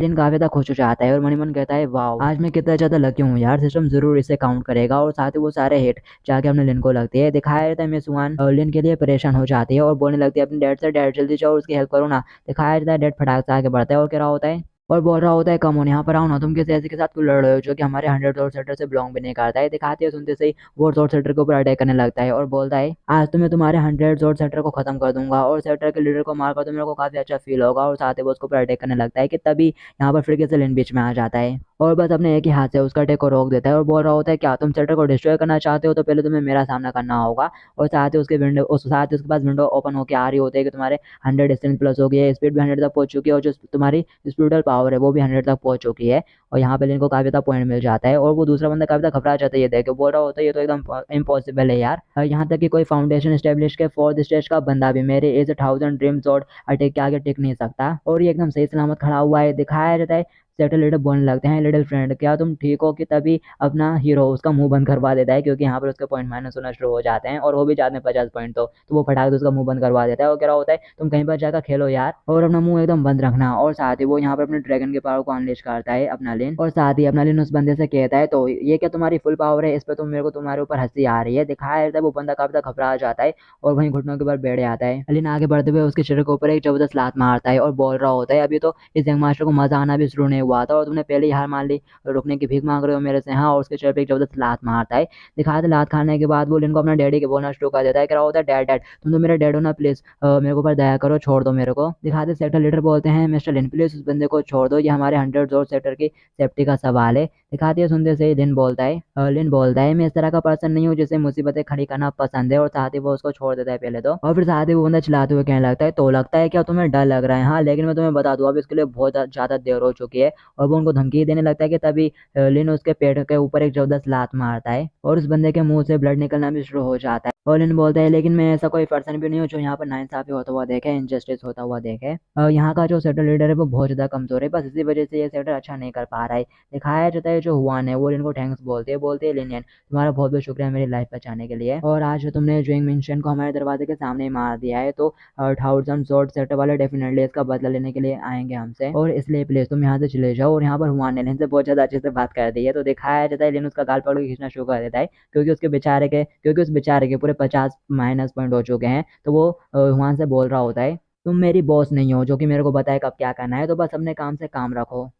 दिन काफी ज्यादा खुश हो जाता है और मनी मन कहता है वाह आज मैं कितना ज्यादा लकी हूँ यार, सिस्टम जरूर इसे काउंट करेगा। और साथ ही वो सारे हिट जाके अपने लिन को लगती है। दिखाया जाता है मिस वन लिन के लिए परेशान हो जाती है और बोलने लगती है अपने डैड से डैड जल्दी जाओ उसकी हेल्प करो ना। दिखाया जाता है डैड फटाक से आगे बढ़ता है और कह रहा होता है और बोल रहा होता है कम ऑन यहाँ पर आओ ना, तुम किसी ऐसे के साथ क्यों लड़ रहे हो जो कि हमारे 100 सेक्टर से बिलोंग भी नहीं करता है? दिखाते हैं सुनते से ही वो सेक्टर के ऊपर अटैक करने लगता है और बोलता है आज तो मैं तुम्हारे 100 सेक्टर को खत्म कर दूंगा और सेक्टर के लीडर को मारकर तो मेरे को काफी अच्छा फील होगा। और साथ ही वो उसके ऊपर अटैक करने लगता है कि तभी यहाँ पर फिर से लिन बीच में आ जाता है और बस अपने एक ही हाथ से उसका अटैक को रोक देता है और बोल रहा होता है क्या तुम सेक्टर को डिस्ट्रॉय करना चाहते हो तो पहले तुम्हें मेरा सामना करना होगा। और साथ ही उसके विंडो उस साथ ही उसके पास विंडो ओपन होकर आ रही होती है कि तुम्हारे 100 स्ट्रेंथ प्लस हो गई है, स्पीड भी 100 तक पहुंच चुकी है और जो तुम्हारी स्पिरिचुअल पावर है वो भी 100 तक पहुंच चुकी है। और यहाँ पे लिन को काफी ज्यादा पॉइंट मिल जाता है और वो दूसरा बंदा काफी ज्यादा घबरा जाता है ये देख के, बोल रहा होता है ये तो एकदम इम्पॉसिबल है यार। यहाँ तक कि कोई फाउंडेशन स्टेब्लिश के 4th स्टेज का बंदा भी मेरे एज 1000 ड्रीम शॉट अटैक के आगे टिक नहीं सकता और ये एकदम सही सलामत खड़ा हुआ है। दिखाया जाता है सेटल लिटिल बोलने लगते हैं लिटिल फ्रेंड क्या तुम ठीक हो? कि तभी अपना हीरो उसका मुंह बंद करवा देता है क्योंकि यहाँ पर उसके पॉइंट माइनस होना शुरू हो जाते हैं और वो भी जाते हैं 50 पॉइंट। तो वो फटाक से उसका मुंह बंद करवा देता है और कह रहा होता है तुम कहीं पर जाकर खेलो यार और अपना मुंह एकदम बंद रखना। और साथ ही वो यहाँ पर अपने ड्रैगन के पावर को अनलेश करता है अपना लिन और साथ ही अपना लिन उस बंदे से कहता है तो ये क्या तुम्हारी फुल पावर है, इस पर तुम मेरे को तुम्हारे ऊपर हंसी आ रही है? दिखाया जाता है वो बंदा काफी ज्यादा घबरा जाता है और वहीं घुटनों के ऊपर बैठ जाता है। लिन आगे बढ़ते हुए उसके शरीर के ऊपर एक जबरदस्त लात मारता है और बोल रहा होता है अभी तो इस यंग मास्टर को मजा आना भी शुरू नहीं हुआ था और तुमने पहले ही हार मान ली, रुकने की भीख मांग रहे हो मेरे से? हाँ, और उसके चेहरे पे एक जबरदस्त लात मारता है। दिखाते लात खाने के बाद वो लिन को अपना डैडी के बोलना शुरू कर देता है, कह रहा होता है डैड डैड तुम तो मेरे डैड हो ना, प्लीज मेरे ऊपर दया करो, छोड़ दो मेरे को। दिखाते सेक्टर लीडर बोलते हैं मिस्टर लिन प्लीज उस बंदे को छोड़ दो, ये हमारे 100 सेक्टर की सेफ्टी का सवाल है। दिखाती है। सुनते से ही लिन बोलता है मैं इस तरह का पर्सन नहीं हूँ जिसे मुसीबतें खड़ी करना पसंद है, और साथ ही वो उसको छोड़ देता है पहले तो। और फिर साथ ही वो बंदा चिल्लाते हुए कहने लगता है तो लगता है क्या तुम्हें डर लग रहा है, हाँ लेकिन मैं तुम्हें बता दूं अब इसके लिए बहुत ज्यादा देर हो चुकी है। और वो उनको धमकी देने लगता है कि तभी लिन उसके पेट के ऊपर एक जबरदस्त लात मारता है और उस बंदे के मुंह से ब्लड निकलना भी शुरू हो जाता है। और लिन बोलता है लेकिन मैं ऐसा कोई पर्सन भी नहीं हूँ जो यहाँ पर नाइंसाफी होता हुआ देखे, इनजस्टिस होता हुआ देखे। यहाँ का जो सेक्टर लीडर है वो बहुत ज्यादा कमजोर है, बस इसी वजह से ये सेक्टर अच्छा नहीं कर पा रहा है। दिखाया जाता है जो हुआन है वो लिन को थैंक्स बोलते हैं लिनियन तुम्हारा बहुत बहुत शुक्रिया मेरी लाइफ बचाने के लिए, और आज तुमने जुइंग मिनशन को हमारे दरवाजे के सामने ही मार दिया है, तो 1000 सेक्टर वाले डेफिनेटली इसका बदला लेने के लिए आएंगे हमसे, और इसलिए प्लीज तुम यहाँ से चले जाओ। और यहाँ पर हुआन ने लिन से बहुत ज्यादा अच्छे से बात कर दी है, तो दिखाया जाता है लिन उसका गाल पकड़ के खींचना शुरू कर देता है, क्योंकि उस बेचारे के पूरे 50 माइनस पॉइंट हो चुके हैं। तो वो हुआन से बोल रहा होता है तुम मेरी बॉस नहीं हो जो कि मेरे को बताए कब क्या करना है, तो बस अपने काम से काम रखो।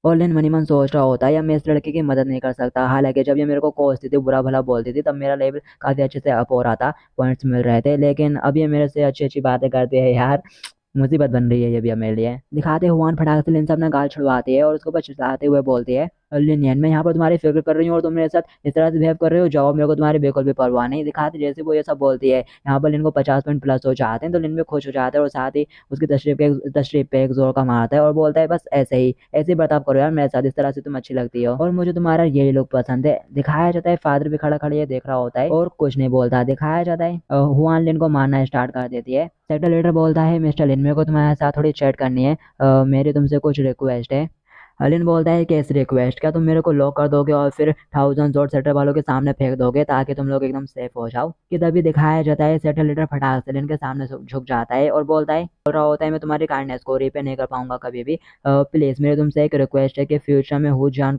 और लिन मनी मन सोच रहा होता है या मैं इस लड़के की मदद नहीं कर सकता, हालांकि जब ये मेरे को कोसती थी बुरा भला बोलती थी तब मेरा लेवल काफी अच्छे से अप हो रहा था, पॉइंट्स मिल रहे थे, लेकिन अब ये मेरे से अच्छी अच्छी बातें करती है यार, मुसीबत बन रही है ये भी अब मेरे लिए। दिखाते हुआन फटाक से लिन से अपना गाल छुड़वाती है और उसको बस चिल्लाते हुए बोलती है लिनियन मैं यहाँ पर तुम्हारी फिक्र कर रही हूँ और तुम मेरे साथ इस तरह से बिहेव कर रहे हो, जाओ मेरे को तुम्हारी बिल्कुल भी परवाह नहीं। दिखाते जैसे वो ये सब बोलती है यहाँ पर लिन को 50 पॉइंट प्लस हो जाते हैं, तो लिन भी खुश हो जाता है और साथ ही उसकी तशरीफ पे एक जोर का मारता है और बोलता है बस ऐसे ही बर्ताव करो यार मेरे साथ, इस तरह से तुम अच्छी लगती हो और मुझे तुम्हारा यही लोग पसंद है। दिखाया जाता है फादर भी खड़ा खड़ा ये देख रहा होता है और कुछ नहीं बोलता। दिखाया जाता है हुआन लिन को मारना स्टार्ट कर देती है। सेक्टर लीडर बोलता है मिस्टर लिन मेरे को तुम्हारे साथ थोड़ी चैट करनी है, मेरी तुमसे कुछ रिक्वेस्ट है। अलिन बोलता है कैसी रिक्वेस्ट, क्या तुम मेरे को लॉक कर दोगे और फिर 1000 सेटर वालों के सामने फेंक दोगे ताकि तुम लोग एकदम सेफ हो जाओ। कि तभी दिखाया जाता है सेटर लीडर फटाक से अलिन के सामने झुक जाता है और बोल रहा होता है मैं तुम्हारी काइंडनेस को रिपे नहीं कर पाऊंगा कभी भी, प्लीज मेरी तुमसे एक रिक्वेस्ट है कि फ्यूचर में हु जान